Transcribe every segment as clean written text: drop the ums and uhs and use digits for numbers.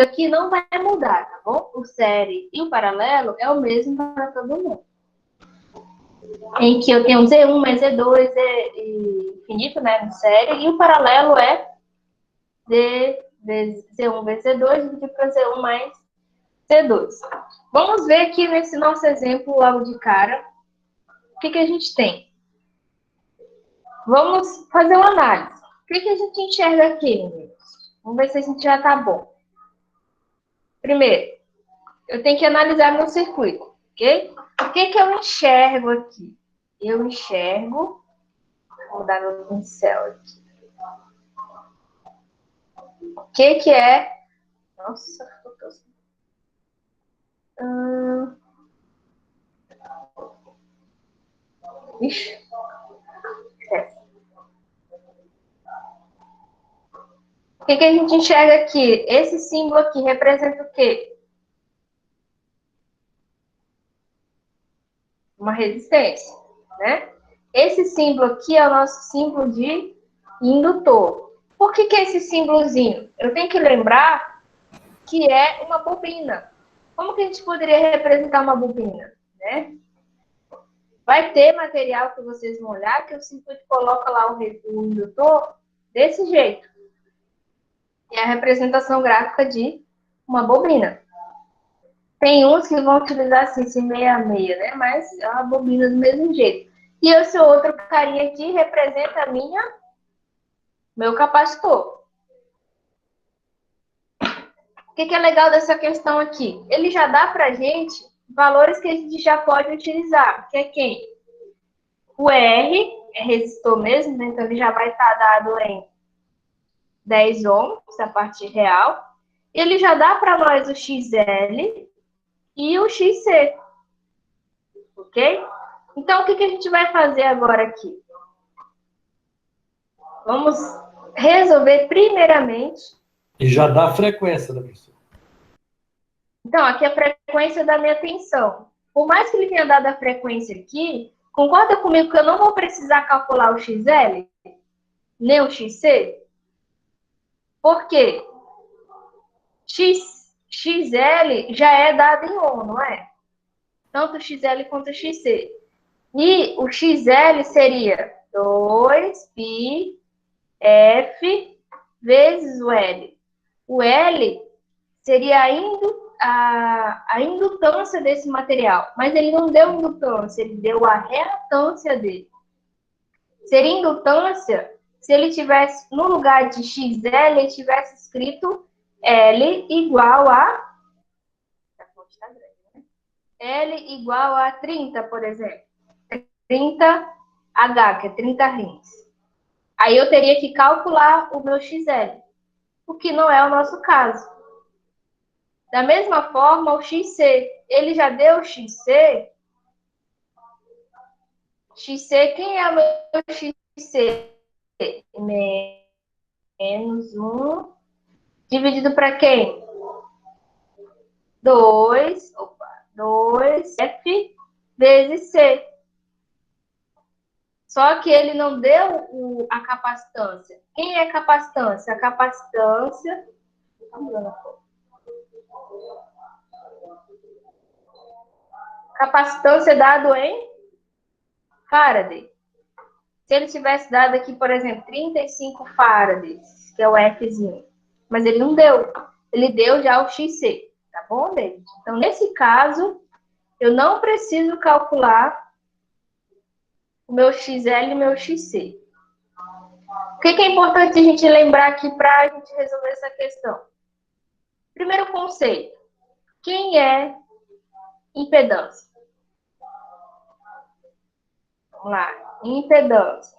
aqui não vai mudar, tá bom? O série e o paralelo é o mesmo para todo mundo. Em que eu tenho Z1 mais Z2 e infinito, né, no série, e o paralelo é Z1 vezes Z2 dividido para Z1 mais Z2. Vamos ver aqui nesse nosso exemplo logo de cara, o que a gente tem. Vamos fazer uma análise. O que a gente enxerga aqui, meninos? Vamos ver se a gente já está bom. Primeiro, eu tenho que analisar meu circuito, ok? O que eu enxergo aqui? Eu enxergo... Vou mudar meu pincel aqui. O que é... Nossa, Ixi. O que a gente enxerga aqui? Esse símbolo aqui representa o quê? Uma resistência, né? Esse símbolo aqui é o nosso símbolo de indutor. Por que é esse símbolozinho? Eu tenho que lembrar que é uma bobina. Como que a gente poderia representar uma bobina, né? Vai ter material que vocês vão olhar que o circuito coloca lá o indutor desse jeito. É a representação gráfica de uma bobina. Tem uns que vão utilizar assim, esse meia a meia, né? Mas é uma bobina do mesmo jeito. E esse outro carinha aqui representa meu capacitor. O que é legal dessa questão aqui? Ele já dá pra gente valores que a gente já pode utilizar, que é quem? O R é resistor mesmo, né? Então ele já vai estar dado em 10 ohms, a parte real. Ele já dá para nós o XL e o XC. Ok? Então, o que a gente vai fazer agora aqui? Vamos resolver primeiramente... E já dá a frequência da pessoa. Então, aqui é a frequência da minha tensão. Por mais que ele tenha dado a frequência aqui, concorda comigo que eu não vou precisar calcular o XL, nem o XC? Por quê? XL já é dado em ohm, não é? Tanto o XL quanto o XC. E o XL seria 2πf vezes o L. O L seria a indutância desse material, mas ele não deu indutância, ele deu a reatância dele. Seria indutância se ele tivesse, no lugar de XL, ele tivesse escrito L igual a... L igual a 30, por exemplo. 30H, que é 30 rins. Aí eu teria que calcular o meu XL, o que não é o nosso caso. Da mesma forma, o XC, ele já deu o XC. XC, quem é o meu XC? Menos 1, dividido para quem? 2F vezes C. Só que ele não deu a capacitância. Quem é capacitância? A capacitância... Capacitância é dado em Faraday. Se ele tivesse dado aqui, por exemplo, 35 Faradays, que é o Fzinho, mas ele não deu. Ele deu já o XC, tá bom, David? Então, nesse caso, eu não preciso calcular o meu XL e o meu XC. O que é importante a gente lembrar aqui para a gente resolver essa questão? Primeiro conceito. Quem é impedância? Vamos lá. Impedância.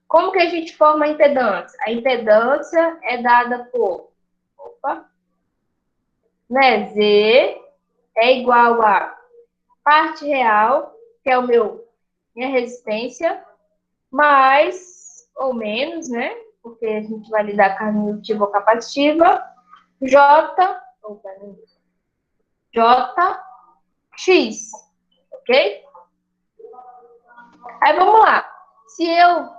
Como que a gente forma a impedância? A impedância é dada por... né? Z é igual a parte real, que é minha resistência, mais ou menos, né? Porque a gente vai lidar com a indutiva ou capacitiva, X, ok? Aí vamos lá. Se eu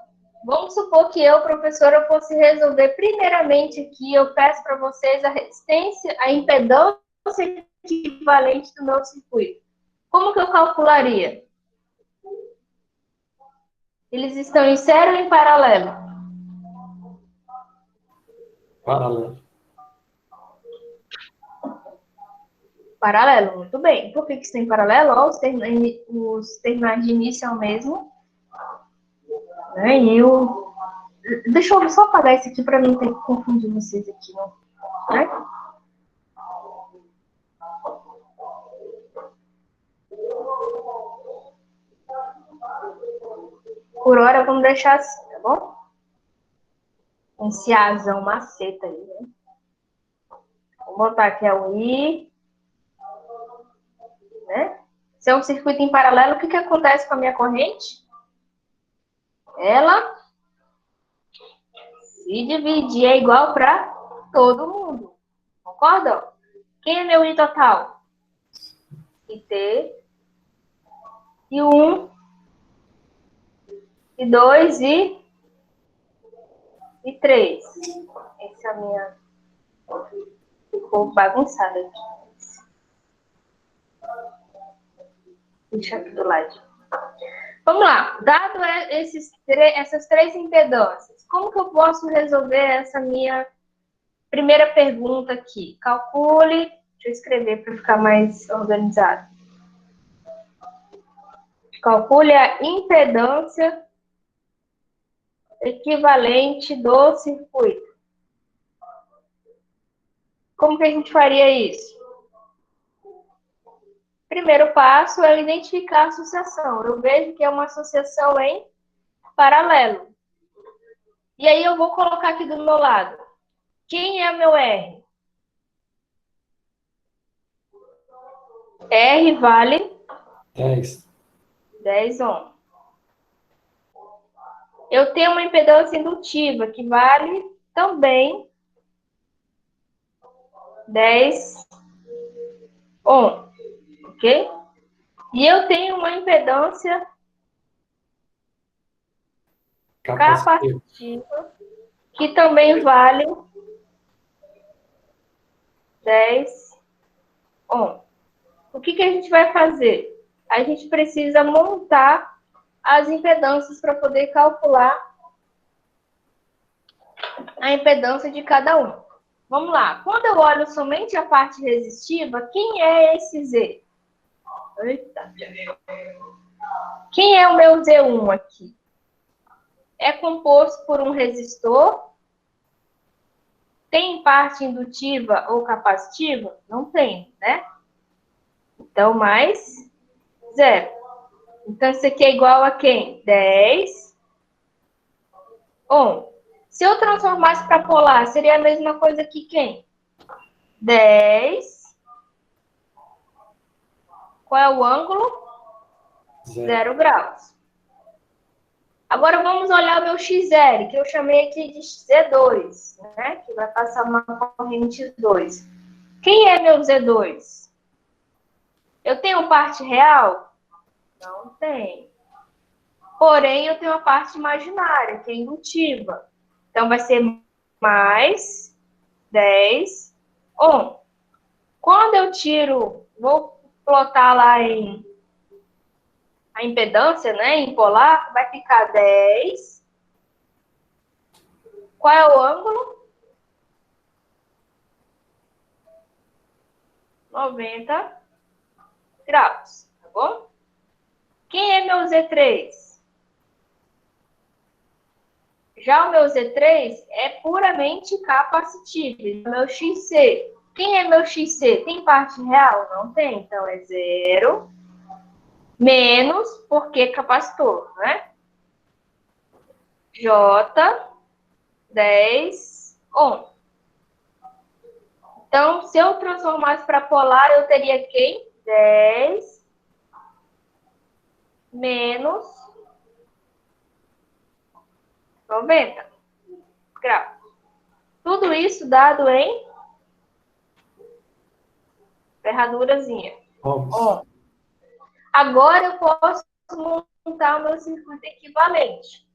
Vamos supor que eu, professora, fosse resolver primeiramente aqui, eu peço para vocês a resistência, a impedância equivalente do meu circuito. Como que eu calcularia? Eles estão em série ou em paralelo? Paralelo. Paralelo, muito bem. Por que estão em paralelo? Ó, os terminais de início é o mesmo. Né? Deixa eu só apagar isso aqui para não ter que confundir vocês aqui, não. Né? Por hora, vamos deixar assim, tá bom? Esse Azão maceta aí, né? Vou botar aqui o I, né? Se é um circuito em paralelo, o que acontece com a minha corrente? Ela se dividir é igual para todo mundo. Concordam? Quem é meu I total? IT, I1, I2 e 3. Essa é a minha... Ficou bagunçada aqui. Deixa aqui do lado. Vamos lá. Dado essas três impedâncias, como que eu posso resolver essa minha primeira pergunta aqui? Calcule. Deixa eu escrever para ficar mais organizado. Calcule a impedância equivalente do circuito. Como que a gente faria isso? Primeiro passo é identificar a associação. Eu vejo que é uma associação em paralelo. E aí eu vou colocar aqui do meu lado. Quem é meu R? R vale 10 ohms. Eu tenho uma impedância indutiva que vale também 10 ohms. Ok? E eu tenho uma impedância capacitiva que também vale 10 ohms. O que a gente vai fazer? A gente precisa montar as impedâncias para poder calcular a impedância de cada um. Vamos lá. Quando eu olho somente a parte resistiva, quem é esse Z? Eita. Quem é o meu Z1 aqui? É composto por um resistor? Tem parte indutiva ou capacitiva? Não tem, né? Então, mais 0. Então, isso aqui é igual a quem? 10 ohms. Se eu transformasse para polar, seria a mesma coisa que quem? 10. Qual é o ângulo? 0 graus. Agora vamos olhar o meu XL, que eu chamei aqui de Z2, né? Que vai passar uma corrente 2. Quem é meu Z2? Eu tenho parte real? Não tenho. Porém, eu tenho a parte imaginária, que é indutiva. Então, vai ser mais 10 ohms. Quando eu tiro, vou plotar lá a impedância, né, em polar, vai ficar 10. Qual é o ângulo? 90 graus, tá bom? Quem é meu Z3? Já o meu Z3 é puramente capacitivo. Meu XC. Quem é meu XC? Tem parte real? Não tem. Então, é 0 menos, porque capacitor, né? J, 10 ohms. Então, se eu transformasse para polar, eu teria quem? 10 menos 90 graus. Tudo isso dado em ferradurazinha. Ohms. Agora eu posso montar o meu circuito equivalente.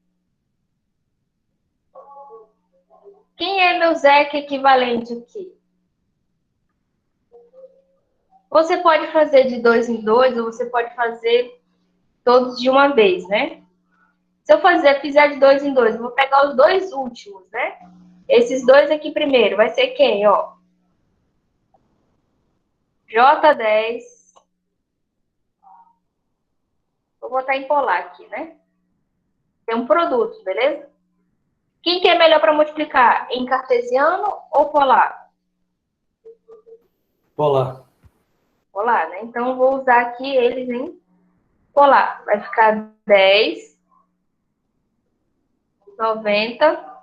Quem é meu Zeca equivalente aqui? Você pode fazer de 2 em 2, ou você pode fazer todos de uma vez, né? Se eu fizer de 2 em 2, eu vou pegar os dois últimos, né? Esses dois aqui primeiro, vai ser quem, ó? J10. Vou botar em polar aqui, né? Tem um produto, beleza? Quem que é melhor para multiplicar? Em cartesiano ou polar? Polar. Polar, né? Então, eu vou usar aqui eles em polar. Vai ficar 10, 90,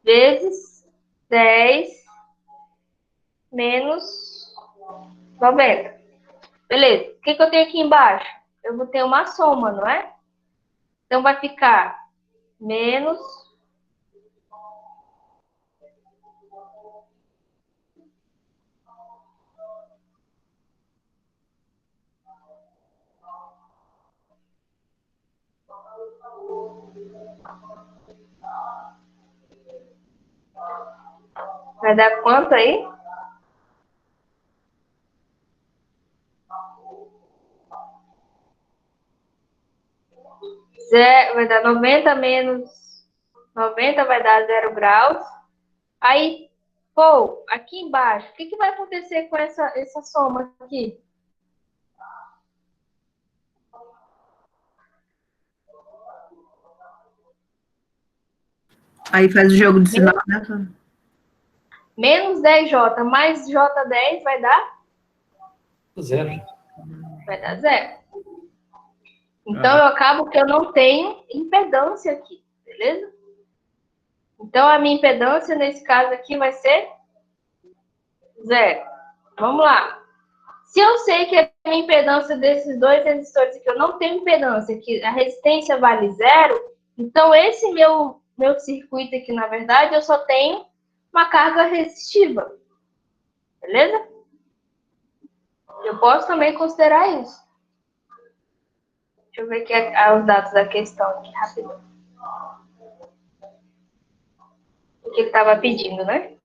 vezes 10, menos 90. Beleza. O que eu tenho aqui embaixo? Eu vou ter uma soma, não é? Então, vai ficar menos... Vai dar quanto aí? Vai dar 90 menos 90, vai dar 0 graus. Aí, pô, aqui embaixo, o que vai acontecer com essa soma aqui? Aí faz o jogo de sinal, né? Menos 10J mais J10 vai dar? Zero. Vai dar 0. Então, eu acabo que eu não tenho impedância aqui, beleza? Então, a minha impedância, nesse caso aqui, vai ser 0. Vamos lá. Se eu sei que a minha impedância desses dois resistores aqui, eu não tenho impedância, que a resistência vale 0, então esse meu circuito aqui, na verdade, eu só tenho uma carga resistiva. Beleza? Eu posso também considerar isso. Deixa eu ver aqui os dados da questão aqui, rapidão. O que ele estava pedindo, né?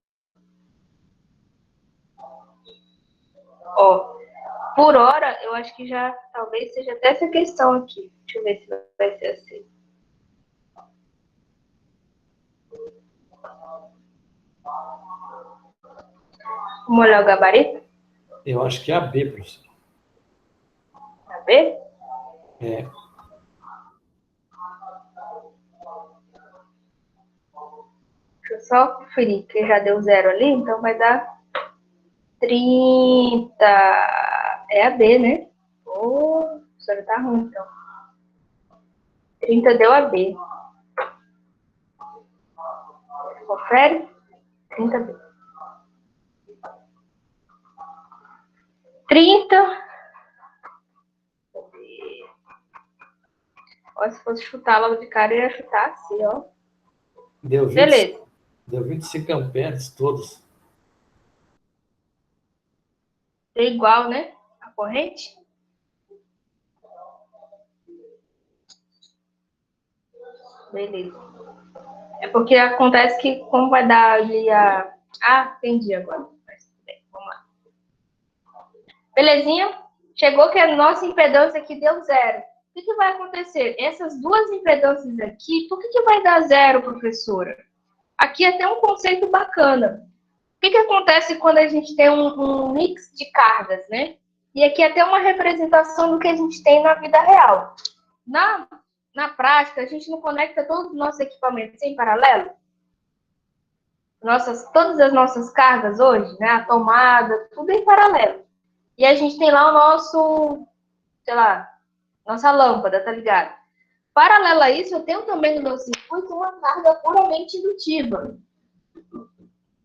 Ó, por hora, eu acho que já talvez seja até essa questão aqui. Deixa eu ver se vai ser assim. Vamos olhar o gabarito? Eu acho que é a B, professor. A B? É. Deixa eu só conferir, que já deu 0 ali, então vai dar 30. É a B, né? Ô, isso já tá ruim, então. 30 deu a B. Confere? 30B. 30. Ó, se fosse chutar logo de cara, eu ia chutar assim, ó. Deu 20, Beleza. deu 25 amperes todos. É igual, né? A corrente. Beleza. É porque acontece que, como vai dar ali a... Ah, entendi agora. Mas, bem, vamos lá. Belezinha? Chegou que a nossa impedância aqui deu 0. O que vai acontecer? Essas duas impedâncias aqui, por que vai dar 0, professora? Aqui é até um conceito bacana. O que acontece quando a gente tem um mix de cargas, né? E aqui é até uma representação do que a gente tem na vida real. Na prática, a gente não conecta todos os nossos equipamentos em paralelo? Todas as nossas cargas hoje, né? A tomada, tudo em paralelo. E a gente tem lá o nosso, sei lá, nossa lâmpada, tá ligado? Paralelo a isso, eu tenho também no meu circuito uma carga puramente indutiva.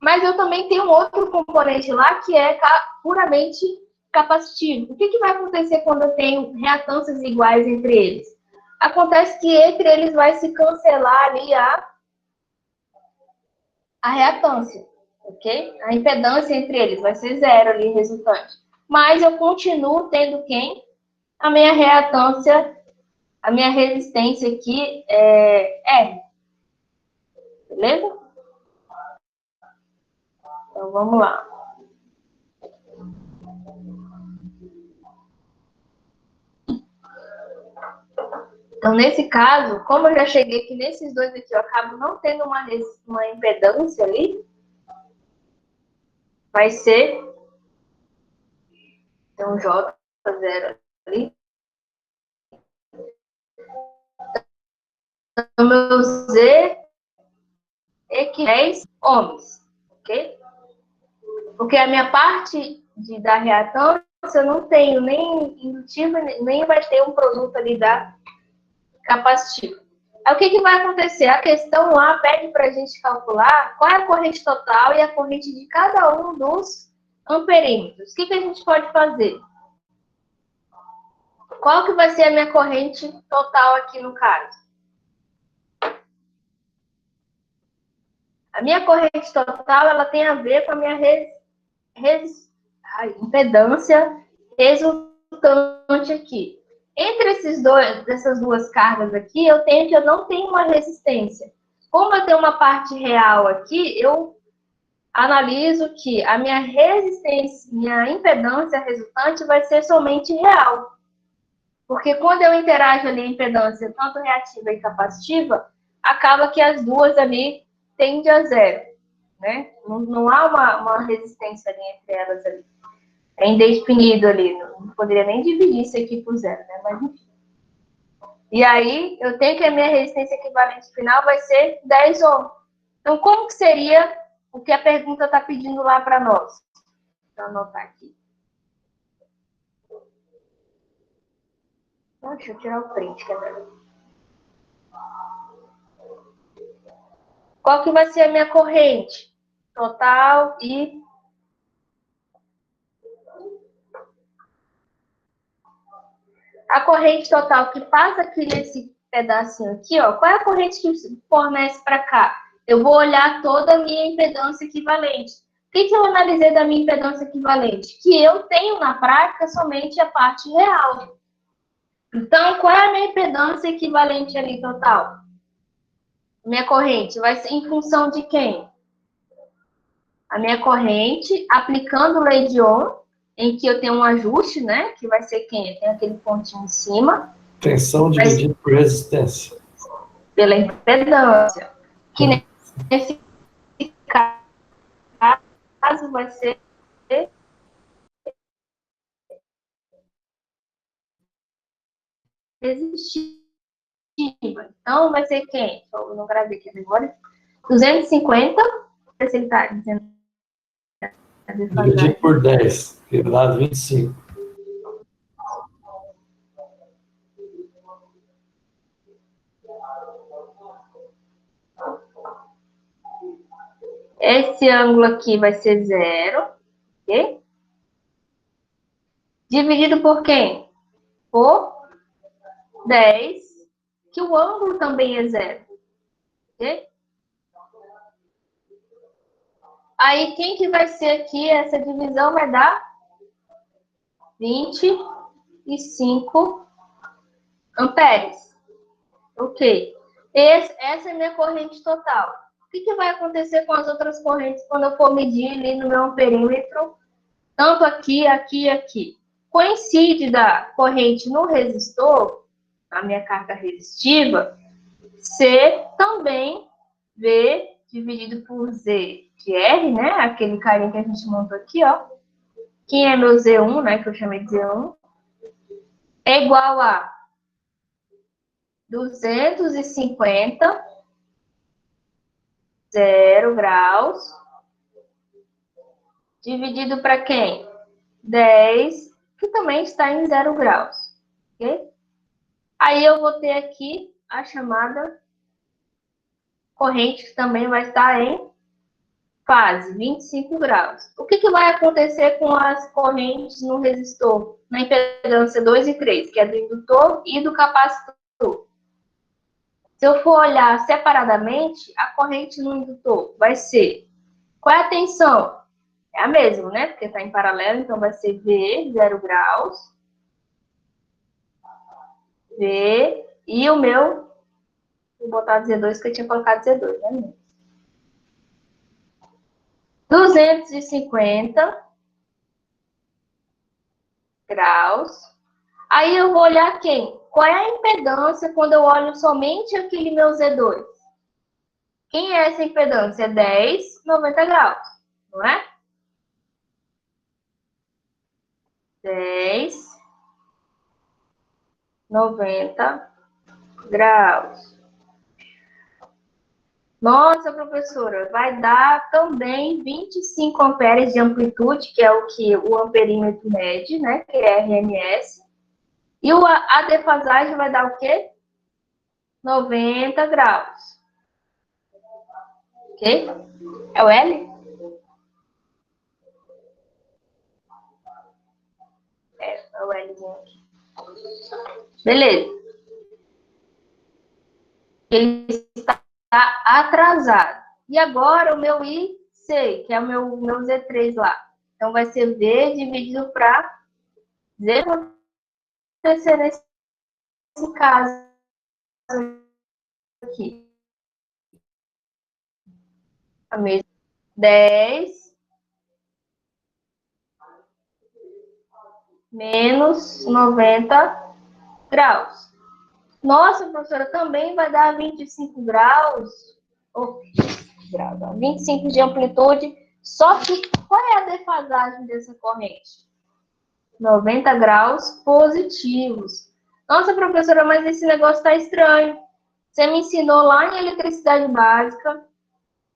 Mas eu também tenho um outro componente lá que é puramente capacitivo. O que vai acontecer quando eu tenho reatâncias iguais entre eles? Acontece que entre eles vai se cancelar ali a reatância, ok? A impedância entre eles vai ser 0 ali, resultante. Mas eu continuo tendo quem? A minha reatância, a minha resistência aqui é R. Beleza? Então, vamos lá. Então, nesse caso, como eu já cheguei aqui nesses dois aqui, eu acabo não tendo uma impedância ali, vai ser então, J0 ali. Então, meu Z equivale 10 ohms, ok? Porque a minha parte da reatância eu não tenho nem indutiva, nem vai ter um produto ali da capacitiva. Aí o que vai acontecer? A questão lá pede para a gente calcular qual é a corrente total e a corrente de cada um dos amperímetros. O que a gente pode fazer? Qual que vai ser a minha corrente total aqui no caso? A minha corrente total ela tem a ver com a minha impedância resultante aqui. Entre essas duas cargas aqui, eu não tenho uma resistência. Como eu tenho uma parte real aqui, eu analiso que a minha resistência, minha impedância resultante vai ser somente real. Porque quando eu interajo ali a impedância tanto reativa e capacitiva, acaba que as duas ali tendem a zero, né? Não há uma resistência ali entre elas ali. É indefinido ali, não poderia nem dividir isso aqui por zero, né? Mas enfim. E aí, eu tenho que a minha resistência equivalente final vai ser 10 ohms. Então, como que seria o que a pergunta está pedindo lá para nós? Vou anotar aqui. Deixa eu tirar o print, que é melhor. Qual que vai ser a minha corrente total e a corrente total que passa aqui nesse pedacinho aqui, ó, qual é a corrente que fornece para cá? Eu vou olhar toda a minha impedância equivalente. O que eu analisei da minha impedância equivalente? Que eu tenho na prática somente a parte real. Então, qual é a minha impedância equivalente ali total? Minha corrente vai ser em função de quem? A minha corrente, aplicando lei de Ohm, em que eu tenho um ajuste, né? Que vai ser quem? Eu tenho aquele pontinho em cima. Tensão dividida por resistência. Pela impedância. Que nesse caso vai ser resistiva. Então, vai ser quem? Eu não gravei aqui agora. 250. Se ele está dizendo. Dividir por 10, que dá 25. Esse ângulo aqui vai ser 0, ok? Dividido por quem? Por 10, que o ângulo também é 0, ok? Aí, quem que vai ser aqui? Essa divisão vai dar 25 amperes. Ok. Essa é a minha corrente total. O que vai acontecer com as outras correntes quando eu for medir ali no meu amperímetro? Tanto aqui, aqui e aqui. Coincide da corrente no resistor, a minha carga resistiva, ser também V dividido por Z de R, né? Aquele carinha que a gente montou aqui, ó. Que é meu Z1, né? Que eu chamei de Z1. É igual a 250, 0 graus, dividido para quem? 10, que também está em 0 graus. Ok? Aí eu vou ter aqui a chamada corrente, que também vai estar em fase, 25 graus. O que vai acontecer com as correntes no resistor? Na impedância 2 e 3, que é do indutor e do capacitor. Se eu for olhar separadamente, a corrente no indutor vai ser... Qual é a tensão? É a mesma, né? Porque está em paralelo, então vai ser V, 0 graus. V, e o meu... Vou botar Z2, porque eu tinha colocado Z2, né? 250 graus. Aí eu vou olhar quem? Qual é a impedância quando eu olho somente aquele meu Z2? Quem é essa impedância? É 10, 90 graus, não é? 10, 90 graus. Nossa, professora, vai dar também 25 amperes de amplitude, que é o que o amperímetro mede, né? Que é RMS. E a defasagem vai dar o quê? 90 graus. Ok? É o L? É o Lzinho aqui. Beleza. Ele está atrasado. E agora o meu IC, que é o meu Z3 lá. Então vai ser V dividido para Z acontecer nesse caso aqui. A mesma 10 menos 90 graus. Nossa, professora, também vai dar 25 graus. Oh, 25 de amplitude. Só que qual é a defasagem dessa corrente? 90 graus positivos. Nossa, professora, mas esse negócio está estranho. Você me ensinou lá em eletricidade básica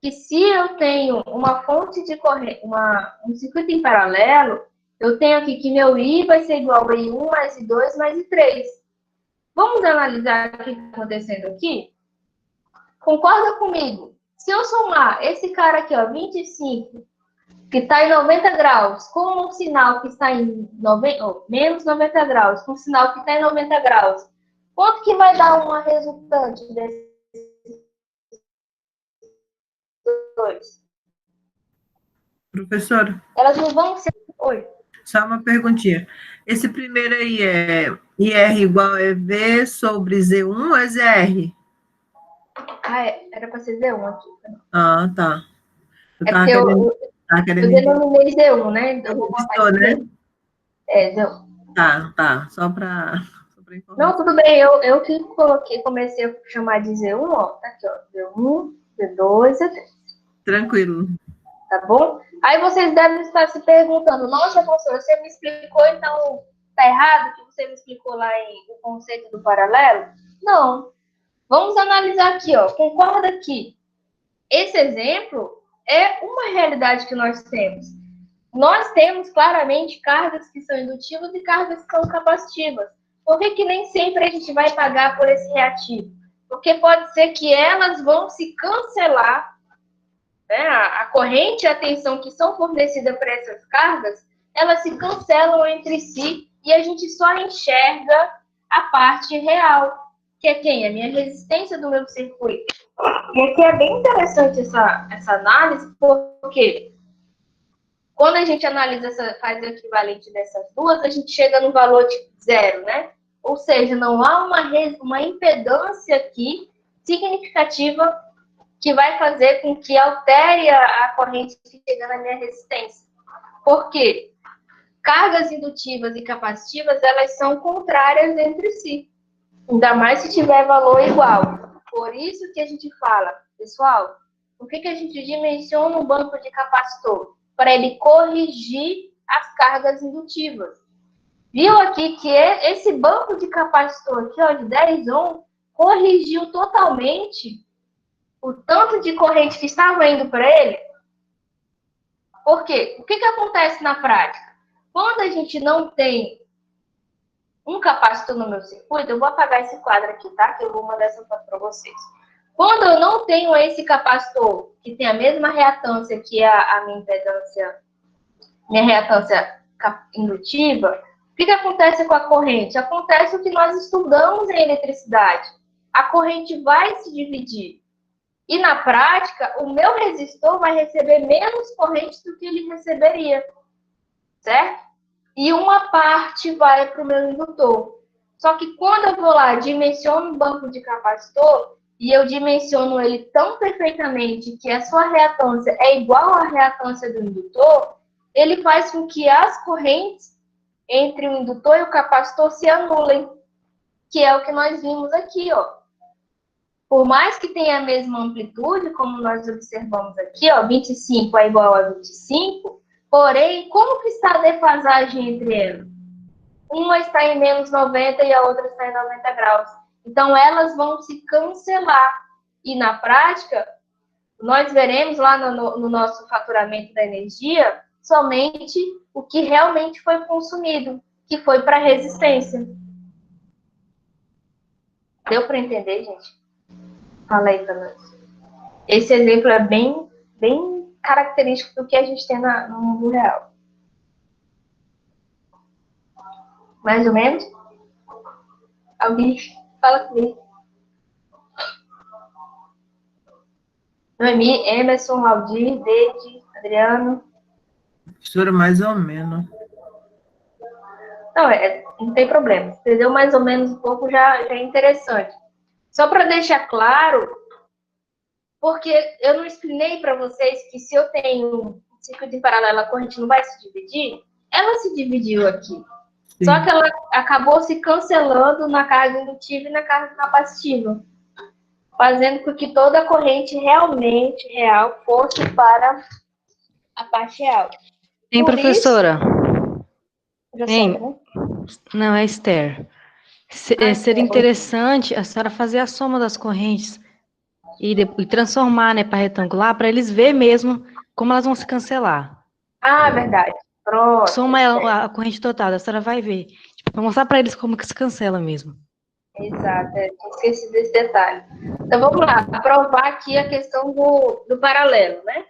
que se eu tenho uma fonte de corrente, um circuito em paralelo, eu tenho aqui que meu I vai ser igual a I1 mais I2 mais I3. Vamos analisar o que está acontecendo aqui? Concorda comigo? Se eu somar esse cara aqui, ó, 25, que está em 90 graus, com um sinal que está em menos 90 graus, com um sinal que está em 90 graus, quanto que vai dar uma resultante desses dois? Professora, Elas não vão ser... Oi. só uma perguntinha. Esse primeiro aí é IR igual a EV sobre Z1 ou é ZR? Ah, era para ser Z1 aqui. Ah, tá. Eu É tava porque eu querendo entender. denominei Z1, né? Eu vou botar Estou, né? É, Z1. Tá. Só para informar. Não, tudo bem. Eu que comecei a chamar de Z1, ó. Tá aqui, ó. Z1, Z2, Z3. Tranquilo. Tá bom? Aí vocês devem estar se perguntando, nossa, professora, você me explicou, então tá errado que você me explicou lá o conceito do paralelo? Não. Vamos analisar aqui, ó. Concorda que esse exemplo é uma realidade que nós temos. Nós temos claramente cargas que são indutivas e cargas que são capacitivas. Por que nem sempre a gente vai pagar por esse reativo? Porque pode ser que elas vão se cancelar, né? A corrente e a tensão que são fornecidas para essas cargas, elas se cancelam entre si e a gente só enxerga a parte real, que é quem? A minha resistência do meu circuito. E aqui é bem interessante essa análise, porque quando a gente analisa, faz o equivalente dessas duas, a gente chega no valor de zero, né? Ou seja, não há uma impedância aqui significativa que vai fazer com que altere a corrente que chega na minha resistência. Por quê? Cargas indutivas e capacitivas, elas são contrárias entre si. Ainda mais se tiver valor igual. Por isso que a gente fala, pessoal, por que a gente dimensiona um banco de capacitor? Para ele corrigir as cargas indutivas. Viu aqui que esse banco de capacitor aqui, ó, de 10 ohm, corrigiu totalmente o tanto de corrente que estava indo para ele. Por quê? O que acontece na prática? Quando a gente não tem um capacitor no meu circuito, eu vou apagar esse quadro aqui, tá? Que eu vou mandar essa foto para vocês. Quando eu não tenho esse capacitor, que tem a mesma reatância que a minha reatância indutiva, o que acontece com a corrente? Acontece o que nós estudamos em eletricidade. A corrente vai se dividir. E na prática, o meu resistor vai receber menos corrente do que ele receberia. Certo? E uma parte vai para o meu indutor. Só que quando eu vou lá, dimensiono um banco de capacitor, e eu dimensiono ele tão perfeitamente que a sua reatância é igual à reatância do indutor, ele faz com que as correntes entre o indutor e o capacitor se anulem, que é o que nós vimos aqui, ó. Por mais que tenha a mesma amplitude, como nós observamos aqui, ó, 25 é igual a 25, porém, como que está a defasagem entre elas? Uma está em menos 90 e a outra está em 90 graus. Então, elas vão se cancelar. E, na prática, nós veremos lá no nosso faturamento da energia somente o que realmente foi consumido, que foi para resistência. Deu para entender, gente? Fala aí para nós. Esse exemplo é bem característico do que a gente tem no mundo real. Mais ou menos? Alguém fala comigo. Noemi, Emerson, Valdir, Deide, Adriano. Professora, mais ou menos. Não, não tem problema. Entendeu mais ou menos um pouco já é interessante. Só para deixar claro, porque eu não explicei para vocês que se eu tenho um circuito em paralelo, a corrente não vai se dividir? Ela se dividiu aqui. Sim. Só que ela acabou se cancelando na carga indutiva e na carga capacitiva, fazendo com que toda a corrente realmente real fosse para a parte real. Hein, Por professora? Já Hein? sabe, né? Não, é Esther. Seria interessante a senhora fazer a soma das correntes e transformar, né, para retangular, para eles verem mesmo como elas vão se cancelar. Ah, verdade. Pronto. Soma a corrente total, a senhora vai ver. Tipo, para mostrar para eles como que se cancela mesmo. Exato, tinha esquecido desse detalhe. Então, vamos lá, provar aqui a questão do paralelo, né?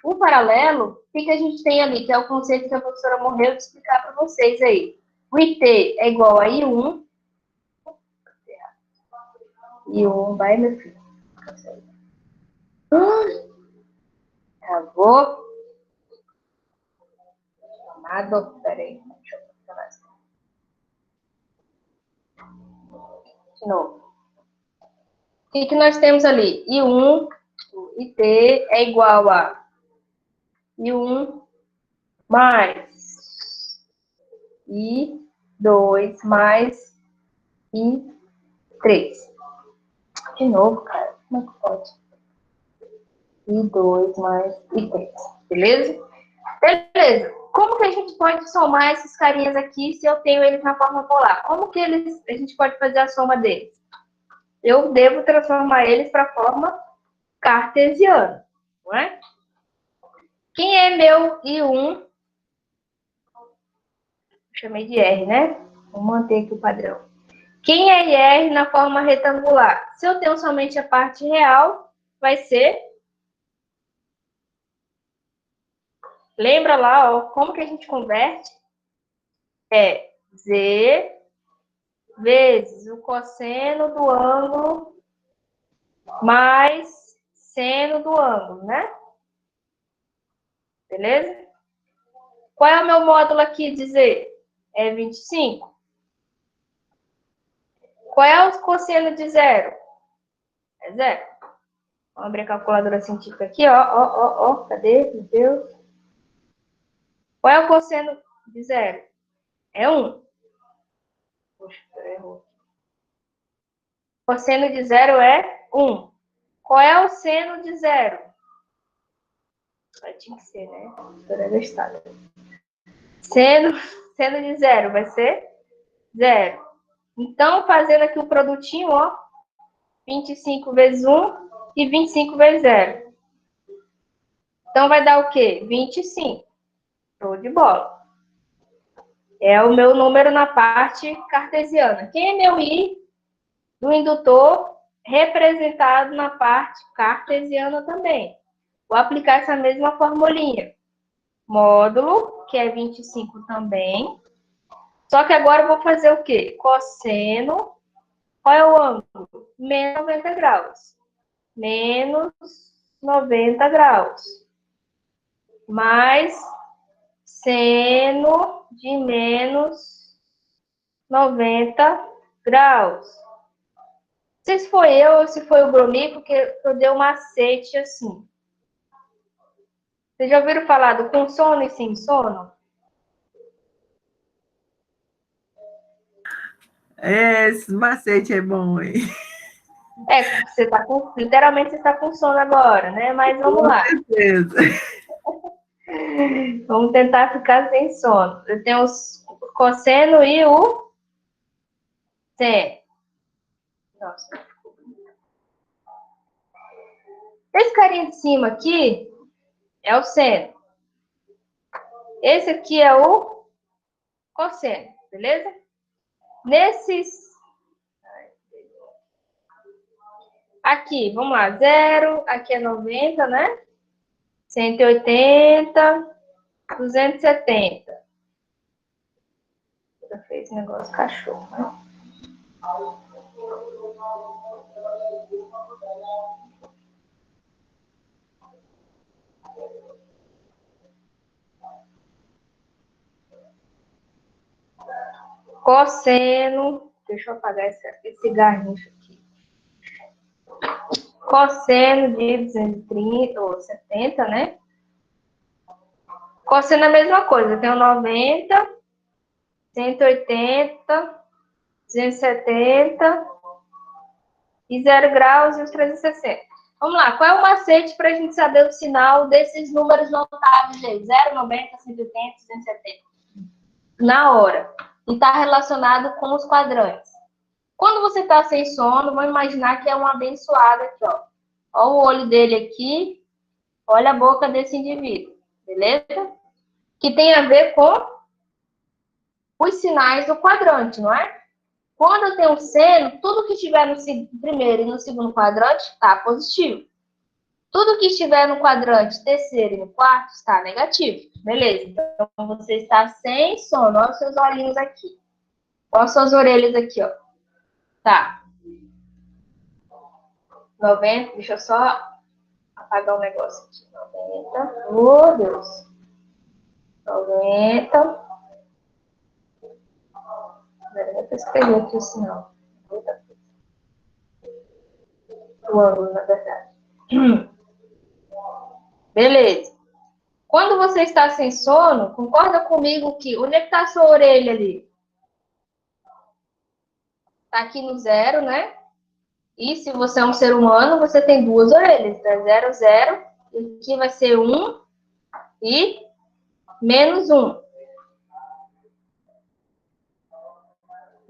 O paralelo, o que a gente tem ali? Que é o conceito que a professora morreu de explicar para vocês aí. O IT é igual a I1. I1 vai, meu filho. Travou. Chamado. Peraí. Deixa eu funcionar isso. De novo. O que nós temos ali? I1, IT é igual a I1 mais I2 mais I3. De novo, cara. Como é que pode? I2 mais I3. Beleza? Beleza. Como que a gente pode somar esses carinhas aqui se eu tenho eles na forma polar? Como que a gente pode fazer a soma deles? Eu devo transformar eles para a forma cartesiana, não é? Quem é meu I1? Chamei de R, né? Vou manter aqui o padrão. Quem é IR na forma retangular? Se eu tenho somente a parte real, vai ser... Lembra lá, ó, como que a gente converte? É Z vezes o cosseno do ângulo mais seno do ângulo, né? Beleza? Qual é o meu módulo aqui de Z? É 25. Qual é o cosseno de zero? É zero. Vamos abrir a calculadora científica aqui, ó. Cadê? Meu Deus. Qual é o cosseno de zero? É 1. Poxa, errou. Cosseno de zero é 1. Qual é o seno de zero? Tinha que ser, né? História do estado. Seno de zero vai ser 0. Então, fazendo aqui o produtinho, ó. 25 vezes 1 e 25 vezes 0. Então, vai dar o quê? 25. Show de bola. É o meu número na parte cartesiana. Quem é meu I do indutor representado na parte cartesiana também? Vou aplicar essa mesma formulinha. Módulo, que é 25 também. Só que agora eu vou fazer o quê? Cosseno. Qual é o ângulo? Menos 90 graus. Menos 90 graus. Mais seno de menos 90 graus. sei se foi eu ou se foi o Bromico que eu dei um macete assim. Vocês já ouviram falar do com sono e sem sono? Esse macete é bom, hein? Você tá literalmente você está com sono agora, né? Mas vamos lá. Com certeza. Vamos tentar ficar sem sono. Eu tenho o cosseno e o seno. Nossa. Esse carinha de cima aqui é o seno. Esse aqui é o cosseno, beleza? Nesses... Aqui, vamos lá. 0, aqui é 90, né? 180, 270. Já fez negócio cachorro, né? Cosseno, deixa eu apagar esse garnicho aqui. Cosseno de 230 ou 70, né? Cosseno é a mesma coisa, eu tenho 90, 180, 270 e 0 graus e os 360. Vamos lá, qual é o macete para a gente saber o sinal desses números notáveis aí? 0, 90, 180, 270. Na hora. E está relacionado com os quadrantes. Quando você está sem sono, vamos imaginar que é um abençoado aqui, ó. Olha o olho dele aqui, olha a boca desse indivíduo, beleza? Que tem a ver com os sinais do quadrante, não é? Quando eu tenho seno, tudo que estiver no primeiro e no segundo quadrante está positivo. Tudo que estiver no quadrante terceiro e no quarto está negativo. Beleza, então você está sem sono. Olha os seus olhinhos aqui. Olha as suas orelhas aqui, ó. Tá. 90, deixa eu só apagar um negócio aqui. 90. Oh, Deus. 90. Não vou escrever aqui o sinal. O ângulo, na verdade. Beleza. Quando você está sem sono, concorda comigo que... Onde é que está a sua orelha ali? Está aqui no 0, né? E se você é um ser humano, você tem duas orelhas. Tá? 0, 0. E aqui vai ser 1 e menos 1.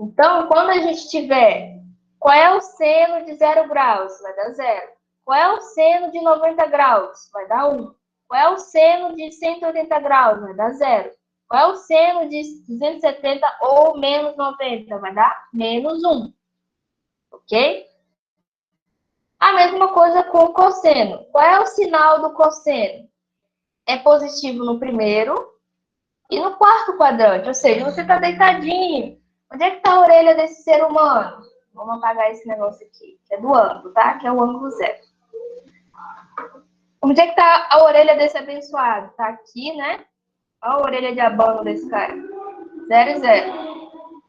Então, quando a gente tiver... Qual é o seno de 0 graus? Vai dar 0. Qual é o seno de 90 graus? Vai dar 1. Qual é o seno de 180 graus? Vai dar 0. Qual é o seno de 270 ou menos 90? Vai dar menos 1. Ok? A mesma coisa com o cosseno. Qual é o sinal do cosseno? É positivo no primeiro e no quarto quadrante. Ou seja, você está deitadinho. Onde é que está a orelha desse ser humano? Vamos apagar esse negócio aqui, que é do ângulo, tá? Que é o ângulo 0. Onde é que está a orelha desse abençoado? Tá aqui, né? Olha a orelha de abano desse cara. 0 e 0.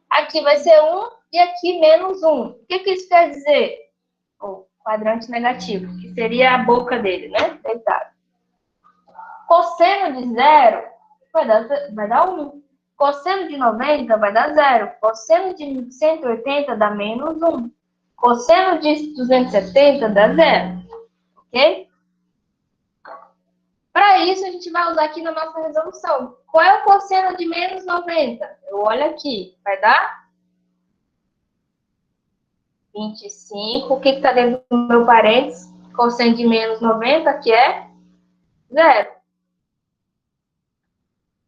Aqui vai ser 1 e aqui menos 1. O que isso quer dizer? O quadrante negativo, que seria a boca dele, né? Deitado. Cosseno de 0 vai dar 1. Cosseno de 90 vai dar 0. Cosseno de 180 dá menos 1. Cosseno de 270 dá 0. Ok? Para isso, a gente vai usar aqui na nossa resolução. Qual é o cosseno de menos 90? Eu olho aqui. Vai dar 25. O que está dentro do meu parênteses? Cosseno de menos 90, que é 0.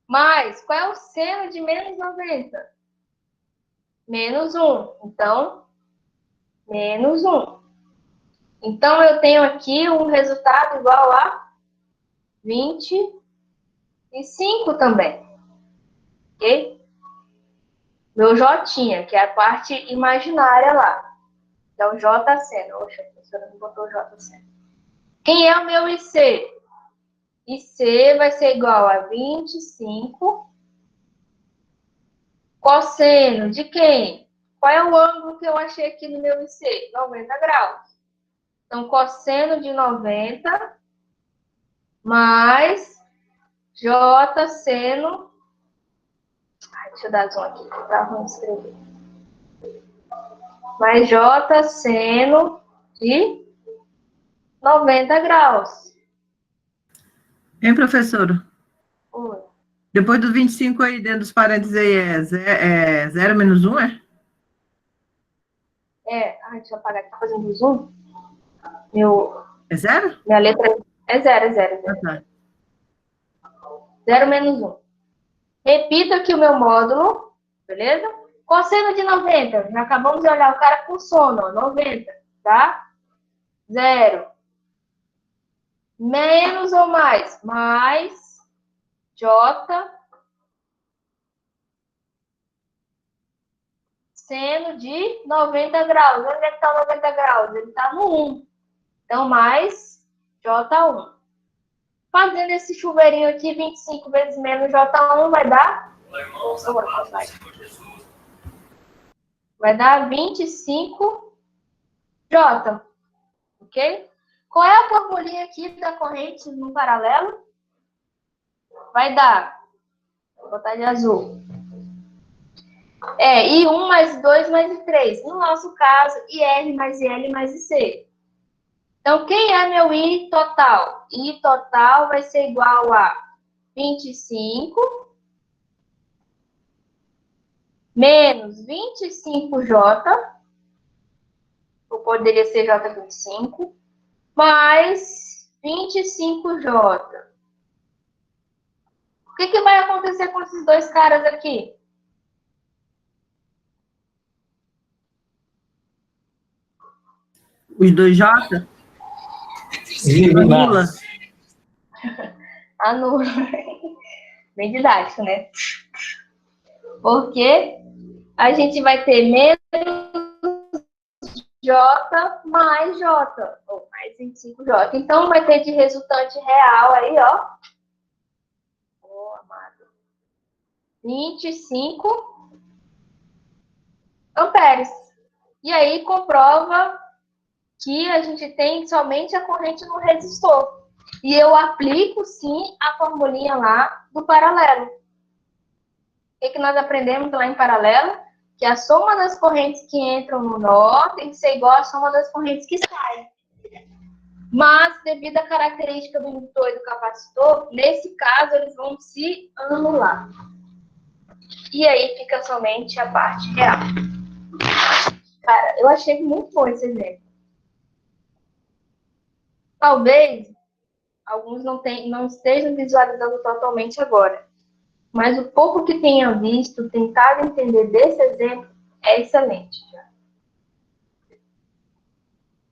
Mas, qual é o seno de menos 90? Menos 1. Então, menos 1. Então, eu tenho aqui um resultado igual a 25 também. Ok? Meu J, que é a parte imaginária lá. Então, J seno. Oxa, a professora não botou J seno. Quem é o meu IC? IC vai ser igual a 25 cosseno de quem? Qual é o ângulo que eu achei aqui no meu IC? 90 graus. Então, cosseno de 90 mais J seno... Ai, deixa eu dar zoom aqui, para não escrever. Mais J seno de 90 graus. Hein, professora? Oi. Depois do 25 aí, dentro dos parênteses aí, é 0 menos 1, é? Ai, deixa eu apagar aqui, tá fazendo zoom. É 0? Minha letra é 0, é 0, é 0. Ah, tá. 0 menos 1. Repito aqui o meu módulo, beleza? Cosseno de 90. Já acabamos de olhar o cara com sono, ó, 90, tá? 0. Menos ou mais? Mais J seno de 90 graus. Onde é que está 90 graus? Ele está no 1. Então, mais J1. Fazendo esse chuveirinho aqui, 25 vezes menos J1 vai dar... Vai dar 25J. Ok? Qual é a formulinha aqui da corrente no paralelo? Vai dar... Vou botar de azul. I1 mais 2 mais I3. No nosso caso, IR mais IL mais IC. Então, quem é meu I total? I total vai ser igual a 25 menos 25J, ou poderia ser J25, mais 25J. O que vai acontecer com esses dois caras aqui? Os dois J? Anula. Anula. Bem didático, né? Porque a gente vai ter menos J mais J, ou mais 25J. Então, vai ter de resultante real aí, ó. Amado. 25 amperes. E aí, comprova que a gente tem somente a corrente no resistor. E eu aplico, sim, a formulinha lá do paralelo. O que nós aprendemos lá em paralelo? Que a soma das correntes que entram no nó tem que ser igual à soma das correntes que saem. Mas, devido à característica do indutor e do capacitor, nesse caso, eles vão se anular. E aí fica somente a parte real. Cara, eu achei muito bom esse exemplo. Talvez alguns não estejam visualizando totalmente agora. Mas o pouco que tenha visto, tentado entender desse exemplo, é excelente.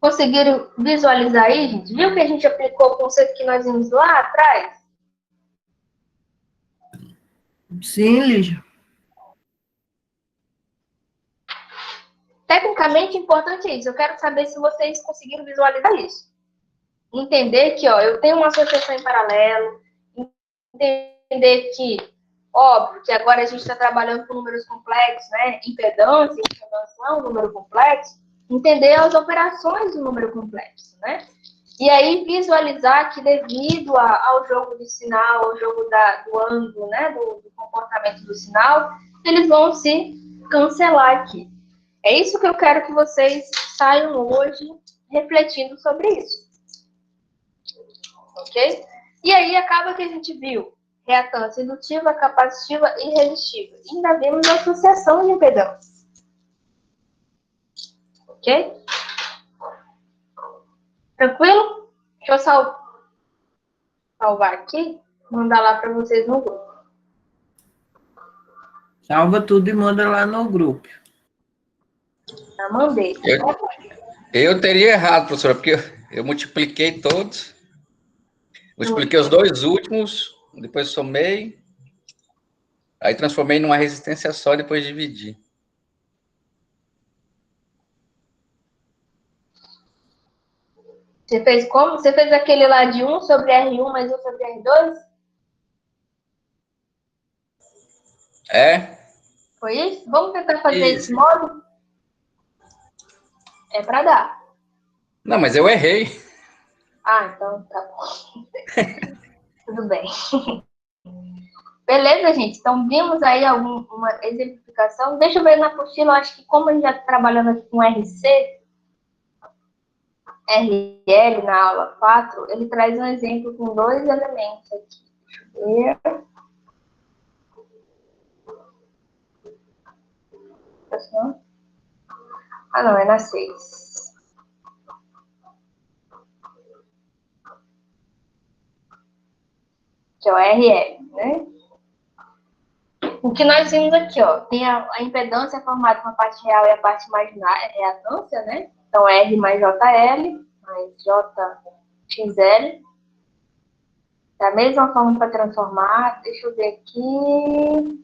Conseguiram visualizar aí, gente? Viu que a gente aplicou o conceito que nós vimos lá atrás? Sim, Lígia. Tecnicamente, importante é isso. Eu quero saber se vocês conseguiram visualizar isso. Entender que, ó, eu tenho uma associação em paralelo. Entender que, óbvio, que agora a gente está trabalhando com números complexos, né? Impedância é um número complexo. Entender as operações do número complexo, né? E aí visualizar que devido ao jogo do sinal, ao jogo do ângulo, né? Do comportamento do sinal, eles vão se cancelar aqui. É isso que eu quero que vocês saiam hoje refletindo sobre isso. Ok? E aí acaba que a gente viu reatância indutiva, capacitiva e resistiva. E ainda vimos a associação de impedância. Ok? Tranquilo? Deixa eu salvar aqui, mandar lá para vocês no grupo. Salva tudo e manda lá no grupo. Já mandei. Eu teria errado, professora, porque eu multipliquei todos. Multipliquei os dois últimos, depois somei. Aí transformei numa resistência só e depois dividi. Você fez como? Você fez aquele lá de 1 sobre R1 mais 1 sobre R2? É? Foi isso? Vamos tentar fazer Isso. esse modo? É para dar. Não, mas eu errei. Ah, então tá bom. Tudo bem. Beleza, gente? Então, vimos aí uma exemplificação. Deixa eu ver na apostila, acho que como a gente já está trabalhando aqui com RC, RL na aula 4, ele traz um exemplo com 2 elementos aqui. Deixa eu ver. Ah, não, é na 6. Que é o RL, né? O que nós vimos aqui, ó, tem a impedância formada com a parte real e a parte imaginária, é a reatância, né? Então, R mais JL, mais JXL. Da mesma forma para transformar, deixa eu ver aqui.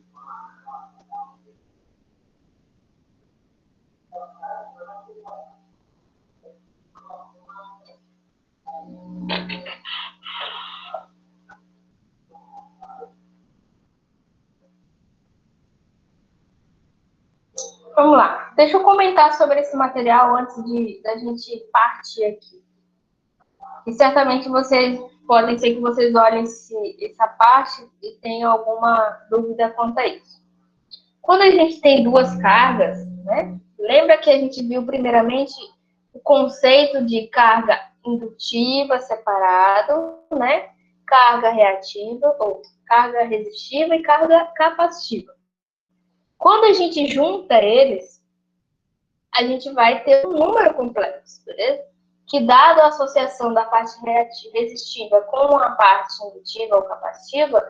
Vamos lá. Deixa eu comentar sobre esse material antes da gente partir aqui. E certamente vocês podem ser que vocês olhem essa parte e tenham alguma dúvida quanto a isso. Quando a gente tem duas cargas, né? Lembra que a gente viu primeiramente o conceito de carga indutiva separado, né? Carga reativa, ou carga resistiva e carga capacitiva. Quando a gente junta eles, a gente vai ter um número complexo, beleza? Que, dado a associação da parte reativa resistiva com a parte indutiva ou capacitiva,